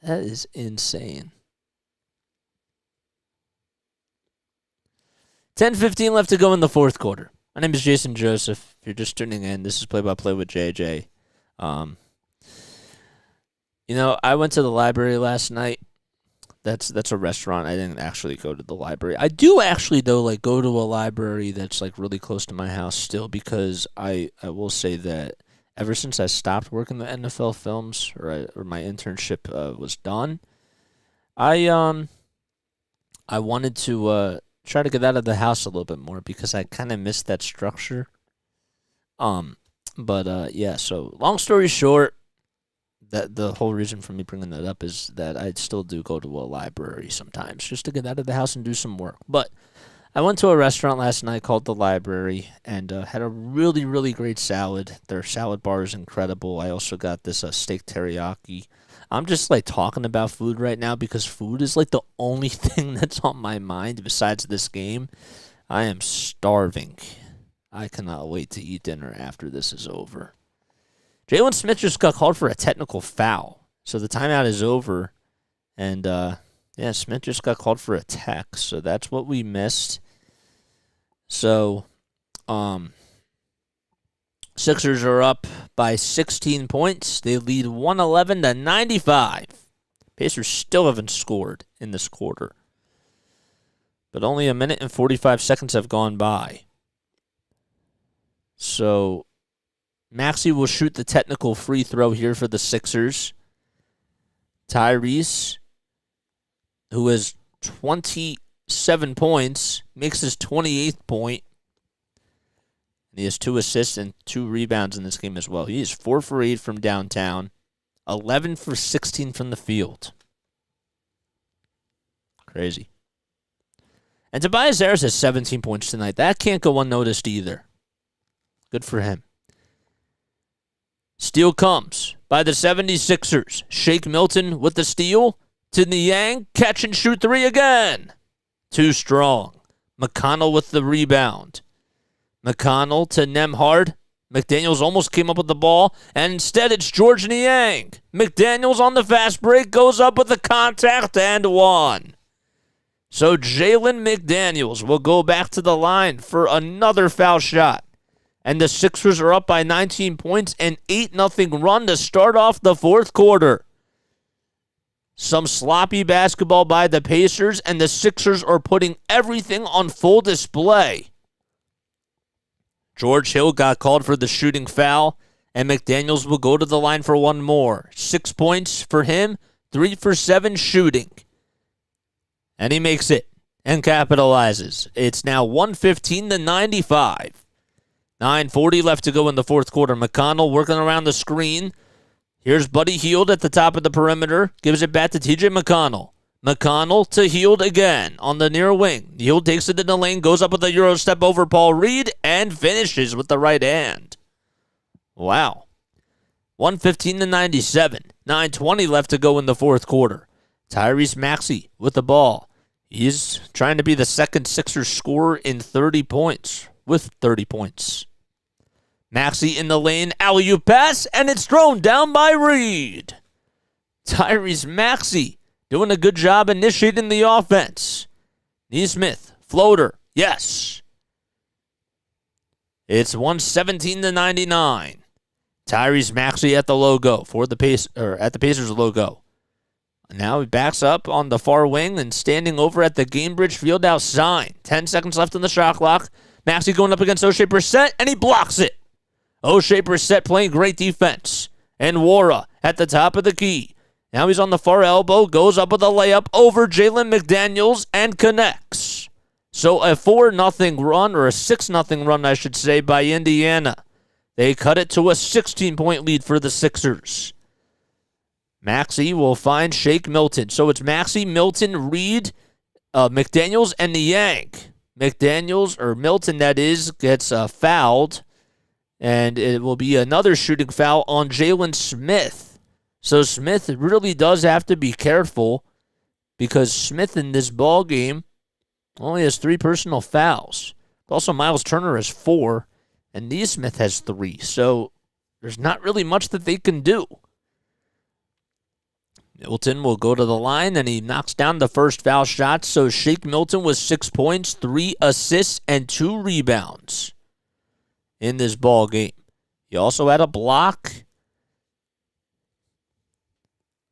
That is insane. 10:15 left to go in the fourth quarter. My name is Jason Joseph. If you're just tuning in, this is Play-by-Play with JJ. You know, I went to the library last night. That's a restaurant. I didn't actually go to the library. I do actually, though, like, go to a library that's, like, really close to my house still, because I will say that ever since I stopped working the NFL films, or my internship was done, I wanted to try to get out of the house a little bit more because I kind of missed that structure. Yeah, so long story short, that the whole reason for me bringing that up is that I still do go to a library sometimes just to get out of the house and do some work. But I went to a restaurant last night called The Library and had a really, really great salad. Their salad bar is incredible. I also got this steak teriyaki. I'm just, like, talking about food right now because food is, like, the only thing that's on my mind besides this game. I am starving. I cannot wait to eat dinner after this is over. Jalen Smith just got called for a technical foul. So the timeout is over. And, Smith just got called for a tech. So that's what we missed. So, Sixers are up by 16 points. They lead 111-95. Pacers still haven't scored in this quarter. But only a minute and 45 seconds have gone by. So Maxey will shoot the technical free throw here for the Sixers. Tyrese, who has 27 points, makes his 28th point. And he has 2 assists and 2 rebounds in this game as well. He is 4 for 8 from downtown, 11 for 16 from the field. Crazy. And Tobias Harris has 17 points tonight. That can't go unnoticed either. Good for him. Steal comes by the 76ers. Shake Milton with the steal to Niang. Catch and shoot 3 again. Too strong. McConnell with the rebound. McConnell to Nembhard. McDaniels almost came up with the ball, and instead it's George Niang. McDaniels on the fast break goes up with the contact and 1. So Jalen McDaniels will go back to the line for another foul shot. And the Sixers are up by 19 points, and 8-0 run to start off the fourth quarter. Some sloppy basketball by the Pacers, and the Sixers are putting everything on full display. George Hill got called for the shooting foul, and McDaniels will go to the line for 1 more. 6 points for him, 3 for 7 shooting. And he makes it and capitalizes. It's now 115-95. 9:40 left to go in the fourth quarter. McConnell working around the screen. Here's Buddy Hield at the top of the perimeter. Gives it back to TJ McConnell. McConnell to Hield again on the near wing. Hield takes it in the lane, goes up with a Euro step over Paul Reed, and finishes with the right hand. Wow. 115-97. 9:20 left to go in the fourth quarter. Tyrese Maxey with the ball. He's trying to be the second Sixers scorer in 30 points, with 30 points. Maxey in the lane, alley-oop pass, and it's thrown down by Reed. Tyrese Maxey doing a good job initiating the offense. Nesmith, floater, yes. It's 117-99. Tyrese Maxey at the logo for the Pacers logo. Now he backs up on the far wing and standing over at the Gainbridge Fieldhouse sign. 10 seconds left on the shot clock. Maxey going up against O'Shea Brissett, and he blocks it. O'Shea Brissett playing great defense. And Wara at the top of the key. Now he's on the far elbow, goes up with a layup over Jalen McDaniels and connects. So a 4-0 run, or a 6-0 run, I should say, by Indiana. They cut it to a 16-point lead for the Sixers. Maxey will find Shake Milton. So it's Maxey, Milton, Reed, McDaniels, and Niang. McDaniels, or Milton that is, gets fouled. And it will be another shooting foul on Jalen Smith. So Smith really does have to be careful because Smith in this ball game only has 3 personal fouls. Also, Miles Turner has 4, and Nesmith has 3. So there's not really much that they can do. Milton will go to the line, and he knocks down the first foul shot. So Shake Milton with 6 points, 3 assists, and 2 rebounds in this ball game. He also had a block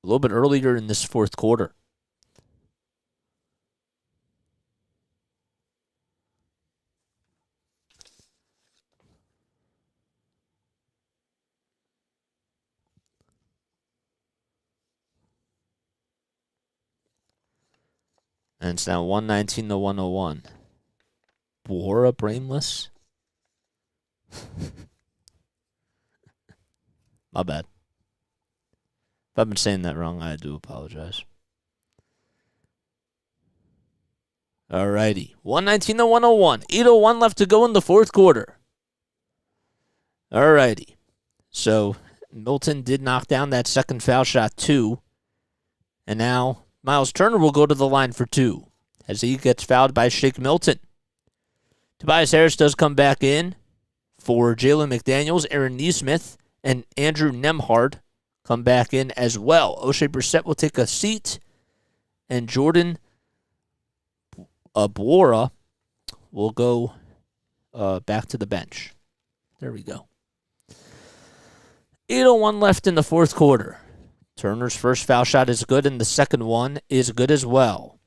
a little bit earlier in this fourth quarter. And it's now 119-101. Bora brainless? My bad. If I've been saying that wrong, I do apologize. Alrighty. 119-101. 8:01 left to go in the fourth quarter. Alrighty. So Milton did knock down that second foul shot, 2. And now Miles Turner will go to the line for 2 as he gets fouled by Shake Milton. Tobias Harris does come back in for Jalen McDaniels. Aaron Nesmith and Andrew Nembhard come back in as well. O'Shea Brissett will take a seat, and Jordan Bora will go back to the bench. There we go. 8:01 left in the fourth quarter. Turner's first foul shot is good, and the second one is good as well.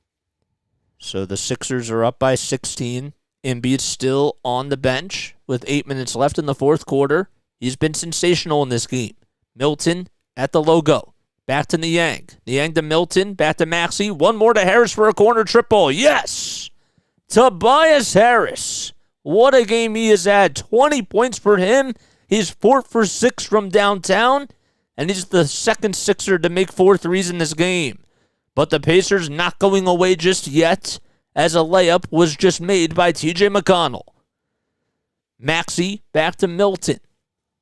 So the Sixers are up by 16. Embiid still on the bench with 8 minutes left in the fourth quarter. He's been sensational in this game. Milton at the logo. Back to Niang. Niang to Milton. Back to Maxey. One more to Harris for a corner triple. Yes! Tobias Harris. What a game he has had. 20 points for him. He's 4 for 6 from downtown. And he's the second Sixer to make 4 threes in this game. But the Pacers not going away just yet, as a layup was just made by T.J. McConnell. Maxey back to Milton.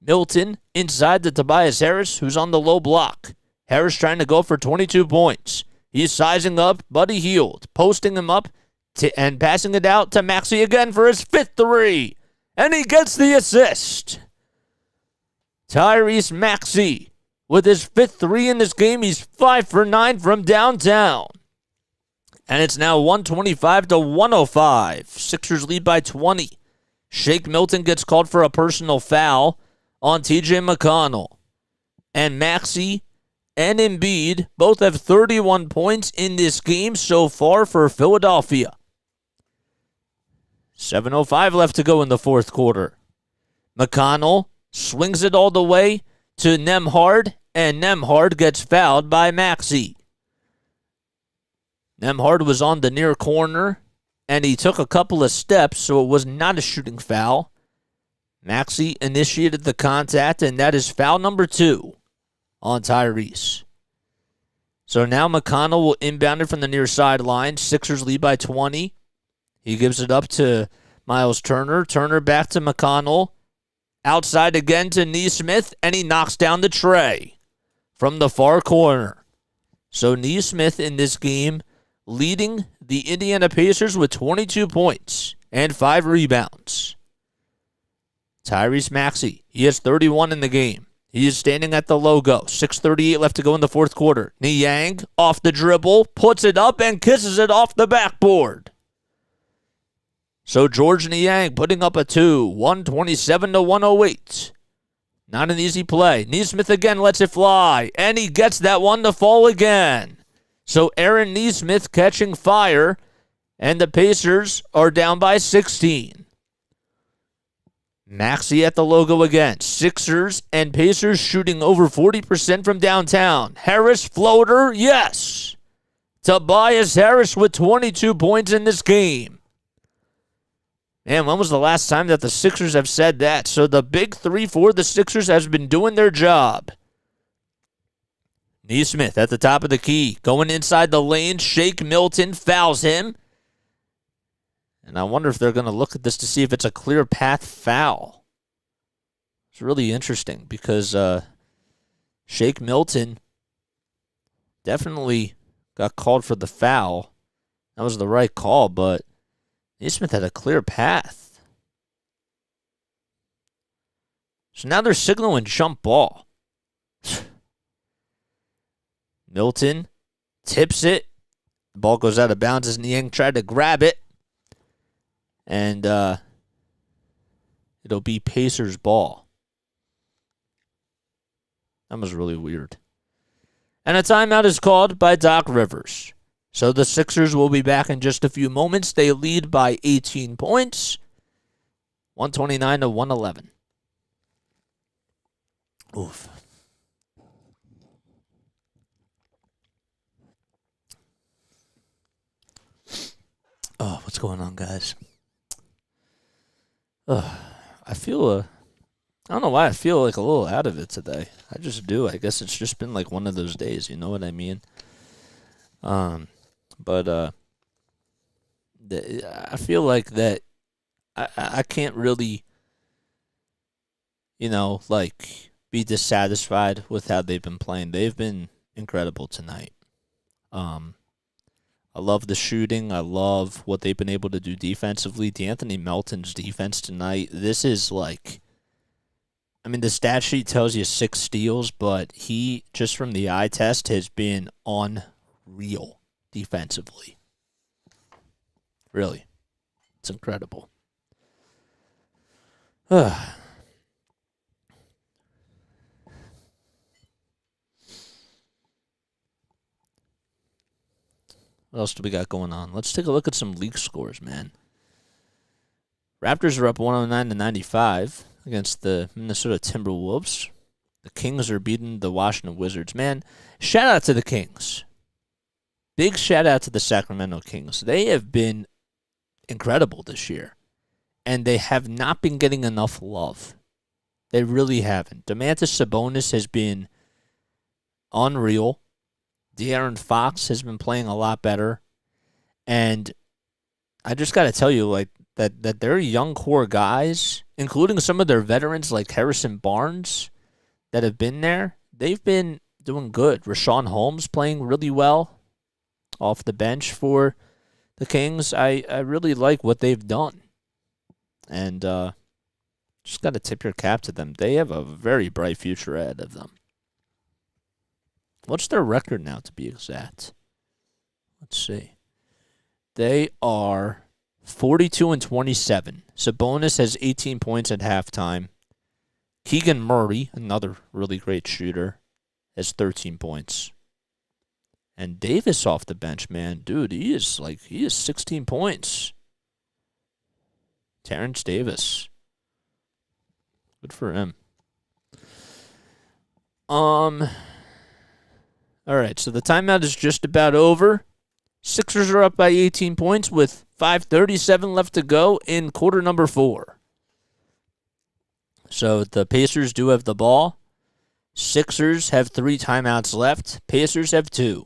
Milton inside to Tobias Harris, who's on the low block. Harris trying to go for 22 points. He's sizing up Buddy Hield, posting him up and passing it out to Maxey again for his 5th three. And he gets the assist. Tyrese Maxey with his 5th three in this game. He's 5 for 9 from downtown. And it's now 125 to 105. Sixers lead by 20. Shake Milton gets called for a personal foul on T.J. McConnell. And Maxey and Embiid both have 31 points in this game so far for Philadelphia. 7:05 left to go in the fourth quarter. McConnell swings it all the way to Nembhard, and Nembhard gets fouled by Maxey. Nembhard was on the near corner, and he took a couple of steps, so it was not a shooting foul. Maxey initiated the contact, and that is foul number 2 on Tyrese. So now McConnell will inbound it from the near sideline. Sixers lead by 20. He gives it up to Miles Turner. Turner back to McConnell. Outside again to Nesmith, and he knocks down the tray from the far corner. So Nesmith in this game leading the Indiana Pacers with 22 points and 5 rebounds. Tyrese Maxey, he has 31 in the game. He is standing at the logo. 6:38 left to go in the fourth quarter. Niang off the dribble, puts it up and kisses it off the backboard. So George Niang putting up a 2, 127 to 108. Not an easy play. Nesmith again lets it fly, and he gets that one to fall again. So Aaron Nesmith catching fire, and the Pacers are down by 16. Maxey at the logo again. Sixers and Pacers shooting over 40% from downtown. Harris floater, yes. Tobias Harris with 22 points in this game. Man, when was the last time that the Sixers have said that? So the big 3 for the Sixers has been doing their job. Nesmith at the top of the key. Going inside the lane. Shake Milton fouls him. And I wonder if they're going to look at this to see if it's a clear path foul. It's really interesting because Shake Milton definitely got called for the foul. That was the right call, but Nesmith had a clear path. So now they're signaling jump ball. Milton tips it. The ball goes out of bounds as Niang tried to grab it. And it'll be Pacers ball. That was really weird. And a timeout is called by Doc Rivers. So the Sixers will be back in just a few moments. They lead by 18 points. 129 to 111. Oof. Oh, what's going on, guys? I feel I don't know why I feel like a little out of it today. I just do. I guess it's just been like one of those days, you know what I mean? But I feel like that I can't really, like be dissatisfied with how they've been playing. They've been incredible tonight. I love the shooting. I love what they've been able to do defensively. D'Anthony Melton's defense tonight, this is like, the stat sheet tells you 6 steals, but he, just from the eye test, has been unreal defensively. Really. It's incredible. What else do we got going on? Let's take a look at some league scores, man. Raptors are up 109-95 against the Minnesota Timberwolves. The Kings are beating the Washington Wizards. Man, shout out to the Kings. Big shout out to the Sacramento Kings. They have been incredible this year, and they have not been getting enough love. They really haven't. Domantas Sabonis has been unreal. De'Aaron Fox has been playing a lot better. And I just got to tell you, like, that their young core guys, including some of their veterans like Harrison Barnes that have been there, they've been doing good. Rashawn Holmes playing really well off the bench for the Kings. I really like what they've done. And just got to tip your cap to them. They have a very bright future ahead of them. What's their record now, to be exact? Let's see. They are 42-27. Sabonis has 18 points at halftime. Keegan Murray, another really great shooter, has 13 points. And Davis off the bench, man. Dude, he is 16 points. Terrence Davis. Good for him. All right, so the timeout is just about over. Sixers are up by 18 points with 5:37 left to go in quarter number 4. So the Pacers do have the ball. Sixers have 3 timeouts left. Pacers have 2.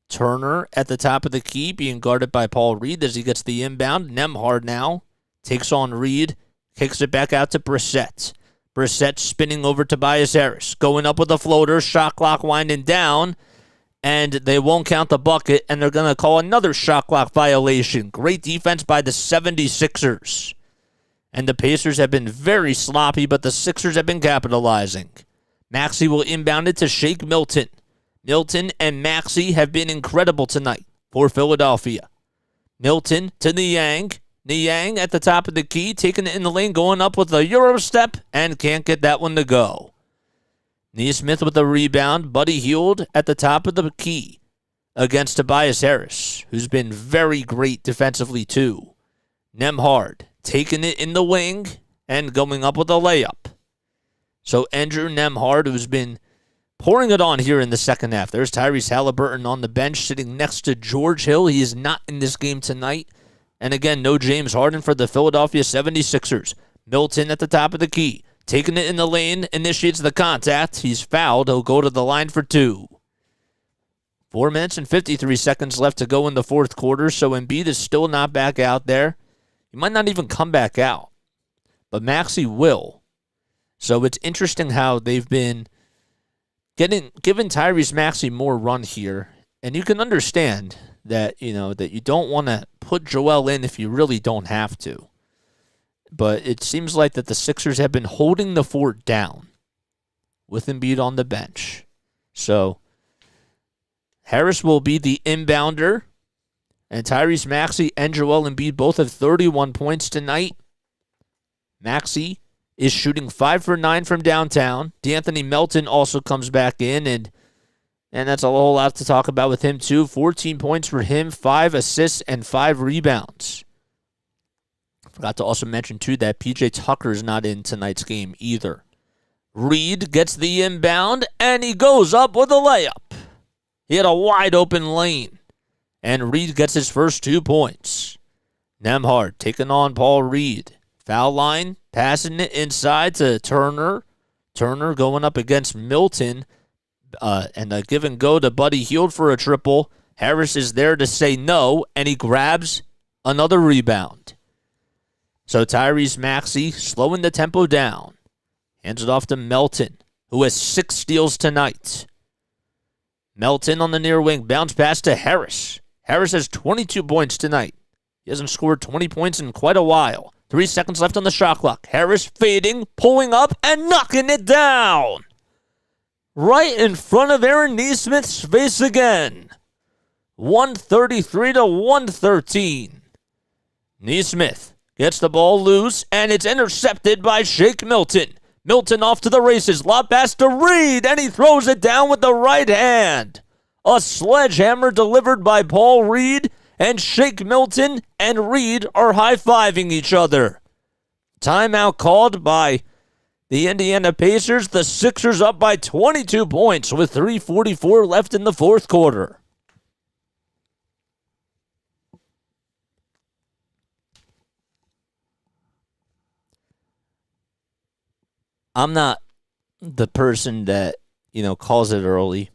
Turner at the top of the key being guarded by Paul Reed as he gets the inbound. Nembhard now takes on Reed, kicks it back out to Brissett. Brissett spinning over Tobias Harris, going up with a floater, shot clock winding down, and they won't count the bucket, and they're going to call another shot clock violation. Great defense by the 76ers. And the Pacers have been very sloppy, but the Sixers have been capitalizing. Maxey will inbound it to Shake Milton. Milton and Maxey have been incredible tonight for Philadelphia. Milton to Niang. Niang at the top of the key, taking it in the lane, going up with a Euro step, and can't get that one to go. Nesmith with a rebound. Buddy Hield at the top of the key against Tobias Harris, who's been very great defensively too. Nembhard taking it in the wing and going up with a layup. So Andrew Nembhard, who's been pouring it on here in the second half. There's Tyrese Haliburton on the bench sitting next to George Hill. He is not in this game tonight. And again, no James Harden for the Philadelphia 76ers. Milton at the top of the key. Taking it in the lane, initiates the contact. He's fouled. He'll go to the line for 2. 4 minutes and 53 seconds left to go in the fourth quarter, so Embiid is still not back out there. He might not even come back out, but Maxey will. So it's interesting how they've been giving Tyrese Maxey more run here, and you can understand that that you don't want to put Joel in if you really don't have to. But it seems like that the Sixers have been holding the fort down with Embiid on the bench. So Harris will be the inbounder, and Tyrese Maxey and Joel Embiid both have 31 points tonight. Maxey is shooting 5 for 9 from downtown. D'Anthony Melton also comes back in, and that's a whole lot to talk about with him too. 14 points for him, 5 assists, and 5 rebounds. Forgot to also mention too that PJ Tucker is not in tonight's game either. Reed gets the inbound, and he goes up with a layup. He had a wide open lane, and Reed gets his first 2 points. Nembhard taking on Paul Reed. Foul line, passing it inside to Turner. Turner going up against Milton, and a give and go to Buddy Hield for a triple. Harris is there to say no, and he grabs another rebound. So Tyrese Maxey slowing the tempo down. Hands it off to Melton, who has 6 steals tonight. Melton on the near wing, bounce pass to Harris. Harris has 22 points tonight. He hasn't scored 20 points in quite a while. 3 seconds left on the shot clock. Harris fading, pulling up, and knocking it down. Right in front of Aaron Nesmith's face again. 133-113. Nesmith gets the ball loose, and it's intercepted by Shake Milton. Milton off to the races. Lob pass to Reed, and he throws it down with the right hand. A sledgehammer delivered by Paul Reed, and Shake Milton and Reed are high-fiving each other. Timeout called by the Indiana Pacers. The Sixers up by 22 points with 3:44 left in the fourth quarter. I'm not the person that, calls it early.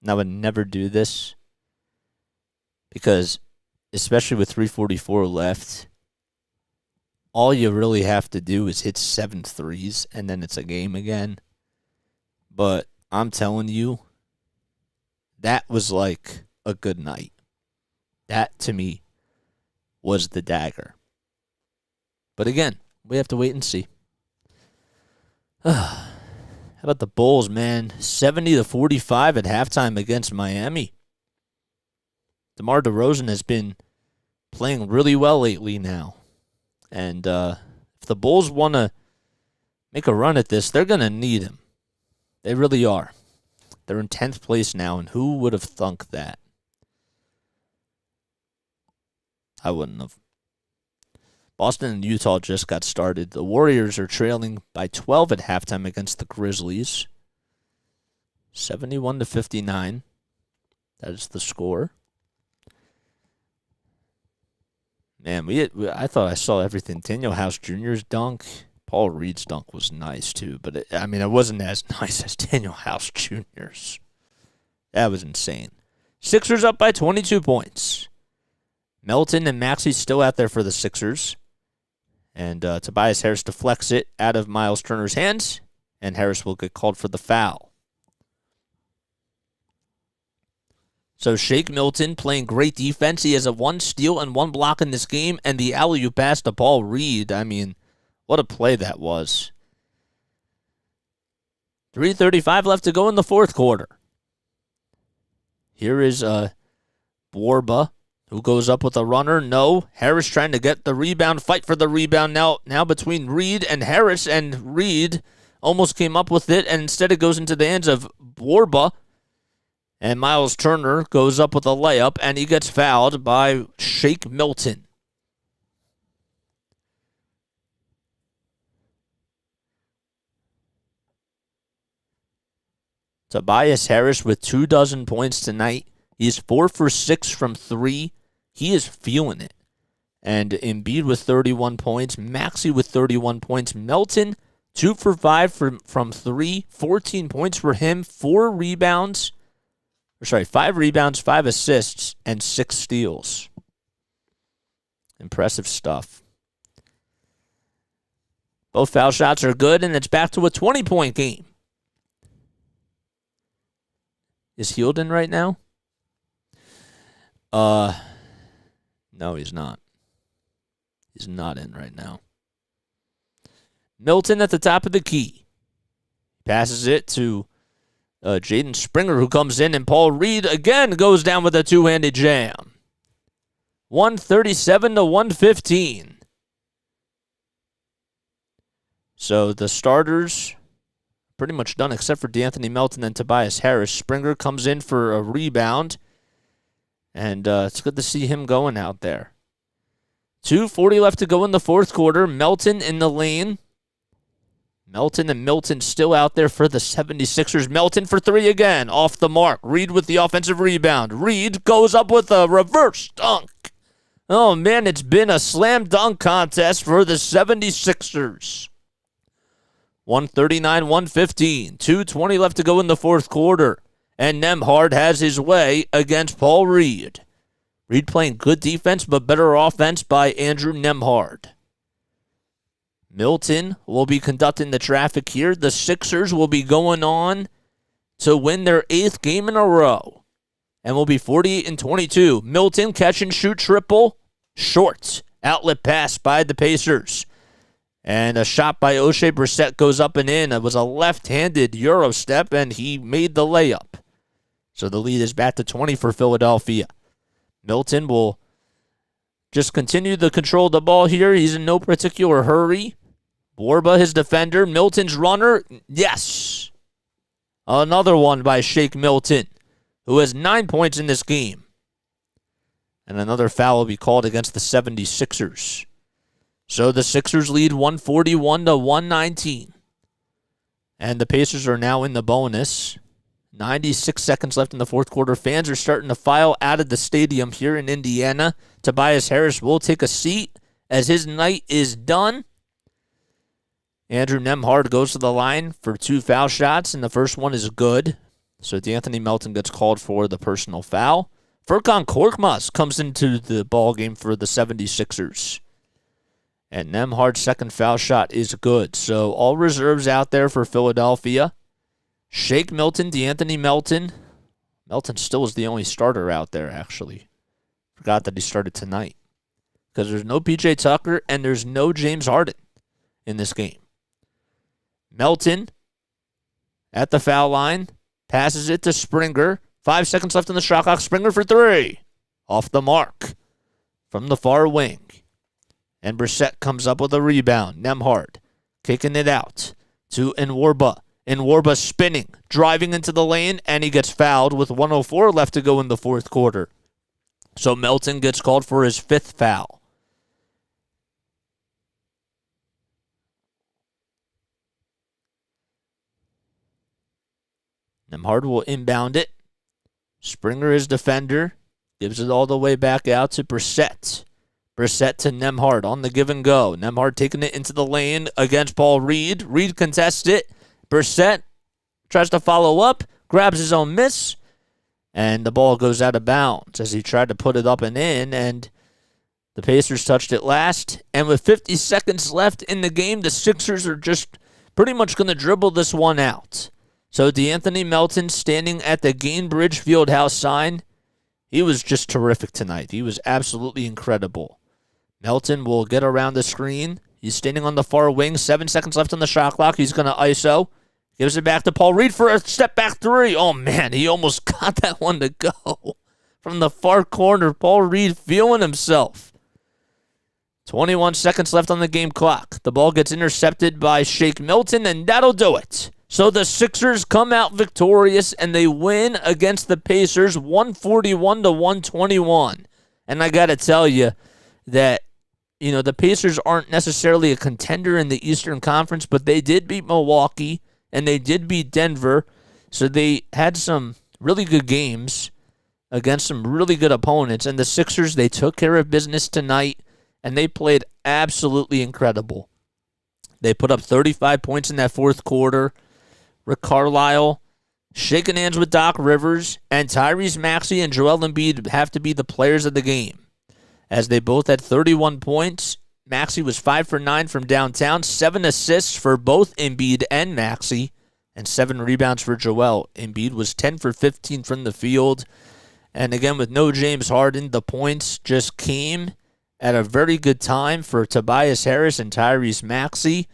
And I would never do this. Because, especially with 3:44 left, all you really have to do is hit 7 threes, and then it's a game again. But I'm telling you, that was like a good night. That, to me, was the dagger. But again, we have to wait and see. How about the Bulls, man? 70-45 at halftime against Miami. DeMar DeRozan has been playing really well lately now. And if the Bulls want to make a run at this, they're going to need him. They really are. They're in 10th place now, and who would have thunk that? I wouldn't have. Boston and Utah just got started. The Warriors are trailing by 12 at halftime against the Grizzlies. 71-59. That is the score. Man, I thought I saw everything. Daniel House Jr.'s dunk. Paul Reed's dunk was nice, too. But, it wasn't as nice as Daniel House Jr.'s. That was insane. Sixers up by 22 points. Melton and Maxey still out there for the Sixers. And Tobias Harris deflects it out of Miles Turner's hands. And Harris will get called for the foul. So Shake Milton playing great defense. He has a 1 steal and 1 block in this game. And the alley-oop pass to Paul Reed. What a play that was. 3:35 left to go in the fourth quarter. Here is Borba, who goes up with a runner. No. Harris trying to get the rebound. Fight for the rebound now between Reed and Harris. And Reed almost came up with it. And instead it goes into the hands of Borba. And Miles Turner goes up with a layup. And he gets fouled by Shake Milton. Tobias Harris with 24 points tonight. He's 4 for 6 from 3. He is feeling it. And Embiid with 31 points. Maxey with 31 points. Melton, 2 for 5 from 3. 14 points for him. 5 rebounds, 5 assists, and 6 steals. Impressive stuff. Both foul shots are good, and it's back to a 20-point game. Is Hield in right now? No, he's not. He's not in right now. Milton at the top of the key. Passes it to Jaden Springer, who comes in, and Paul Reed again goes down with a two-handed jam. 137-115. So the starters pretty much done except for D'Anthony Melton and Tobias Harris. Springer comes in for a rebound. And it's good to see him going out there. 2:40 left to go in the fourth quarter. Melton in the lane. Melton and Milton still out there for the 76ers. Melton for 3 again. Off the mark. Reed with the offensive rebound. Reed goes up with a reverse dunk. Oh, man, it's been a slam dunk contest for the 76ers. 139-115. 2:20 left to go in the fourth quarter. And Nembhard has his way against Paul Reed. Reed playing good defense, but better offense by Andrew Nembhard. Milton will be conducting the traffic here. The Sixers will be going on to win their 8th game in a row. And will be 48-22. Milton catch and shoot triple. Short. Outlet pass by the Pacers. And a shot by O'Shea Brissett goes up and in. It was a left-handed Euro step, and he made the layup. So the lead is back to 20 for Philadelphia. Milton will just continue to control the ball here. He's in no particular hurry. Borba, his defender. Milton's runner. Yes. Another one by Shake Milton, who has 9 points in this game. And another foul will be called against the 76ers. So the Sixers lead 141-119. And the Pacers are now in the bonus. 96 seconds left in the fourth quarter. Fans are starting to file out of the stadium here in Indiana. Tobias Harris will take a seat as his night is done. Andrew Nembhard goes to the line for 2 foul shots, and the first one is good. So D'Anthony Melton gets called for the personal foul. Furkan Korkmaz comes into the ball game for the 76ers. And Nembhard's second foul shot is good. So all reserves out there for Philadelphia. Shake Milton, D'Anthony Melton. Melton still is the only starter out there, actually. Forgot that he started tonight. Because there's no PJ Tucker and there's no James Harden in this game. Melton at the foul line. Passes it to Springer. 5 seconds left on the shot clock. Springer for 3. Off the mark from the far wing. And Brissett comes up with a rebound. Nembhard kicking it out to Nwarba. Nwarba spinning, driving into the lane, and he gets fouled with 1:04 left to go in the fourth quarter. So Melton gets called for his 5th foul. Nembhard will inbound it. Springer is defender. Gives it all the way back out to Brissett. Brissett to Nembhard on the give and go. Nembhard taking it into the lane against Paul Reed. Reed contests it. Brissett tries to follow up. Grabs his own miss. And the ball goes out of bounds as he tried to put it up and in. And the Pacers touched it last. And with 50 seconds left in the game, the Sixers are just pretty much going to dribble this one out. So D'Anthony Melton standing at the Gainbridge Fieldhouse sign. He was just terrific tonight. He was absolutely incredible. Melton will get around the screen. He's standing on the far wing. 7 seconds left on the shot clock. He's going to ISO. Gives it back to Paul Reed for a step back 3. Oh, man, he almost got that one to go. From the far corner, Paul Reed feeling himself. 21 seconds left on the game clock. The ball gets intercepted by Shake Milton, and that'll do it. So the Sixers come out victorious, and they win against the Pacers 141-121. And I got to tell you that, the Pacers aren't necessarily a contender in the Eastern Conference, but they did beat Milwaukee, and they did beat Denver. So they had some really good games against some really good opponents. And the Sixers, they took care of business tonight, and they played absolutely incredible. They put up 35 points in that fourth quarter. Rick Carlisle shaking hands with Doc Rivers, and Tyrese Maxey and Joel Embiid have to be the players of the game, as they both had 31 points. Maxey was 5 for 9 from downtown, 7 assists for both Embiid and Maxey, and 7 rebounds for Joel. Embiid was 10 for 15 from the field, and again, with no James Harden, the points just came at a very good time for Tobias Harris and Tyrese Maxey,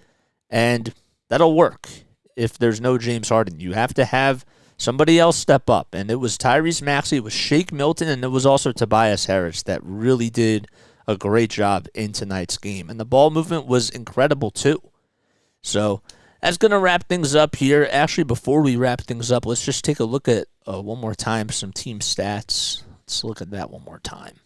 and that'll work. If there's no James Harden, you have to have somebody else step up. And it was Tyrese Maxey, it was Shake Milton, and it was also Tobias Harris that really did a great job in tonight's game. And the ball movement was incredible too. So that's going to wrap things up here. Actually, before we wrap things up, let's just take a look at one more time some team stats. Let's look at that one more time.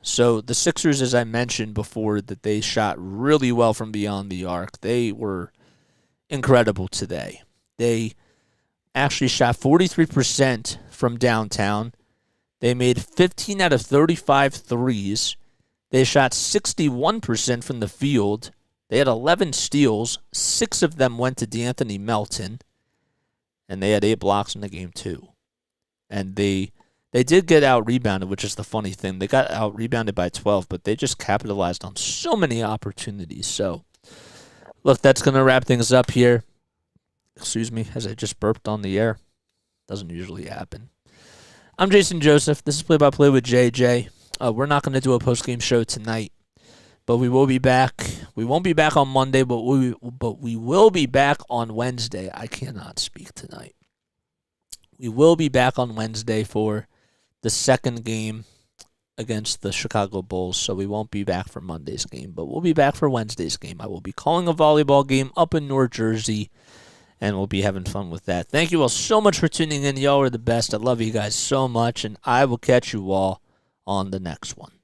So the Sixers, as I mentioned before, that they shot really well from beyond the arc. They were incredible today. They actually shot 43% from downtown. They made 15 out of 35 threes. They shot 61% from the field. They had 11 steals. 6 of them went to D'Anthony Melton. And they had 8 blocks in the game too. And they did get out-rebounded, which is the funny thing. They got out-rebounded by 12, but they just capitalized on so many opportunities. So, look, that's going to wrap things up here. Excuse me, as I just burped on the air. Doesn't usually happen. I'm Jason Joseph. This is Play-by-Play with JJ. We're not going to do a post-game show tonight, but we will be back. We won't be back on Monday, but we will be back on Wednesday. I cannot speak tonight. We will be back on Wednesday for the second game against the Chicago Bulls, so we won't be back for Monday's game, but we'll be back for Wednesday's game. I will be calling a volleyball game up in North Jersey, and we'll be having fun with that. Thank you all so much for tuning in. Y'all are the best. I love you guys so much, and I will catch you all on the next one.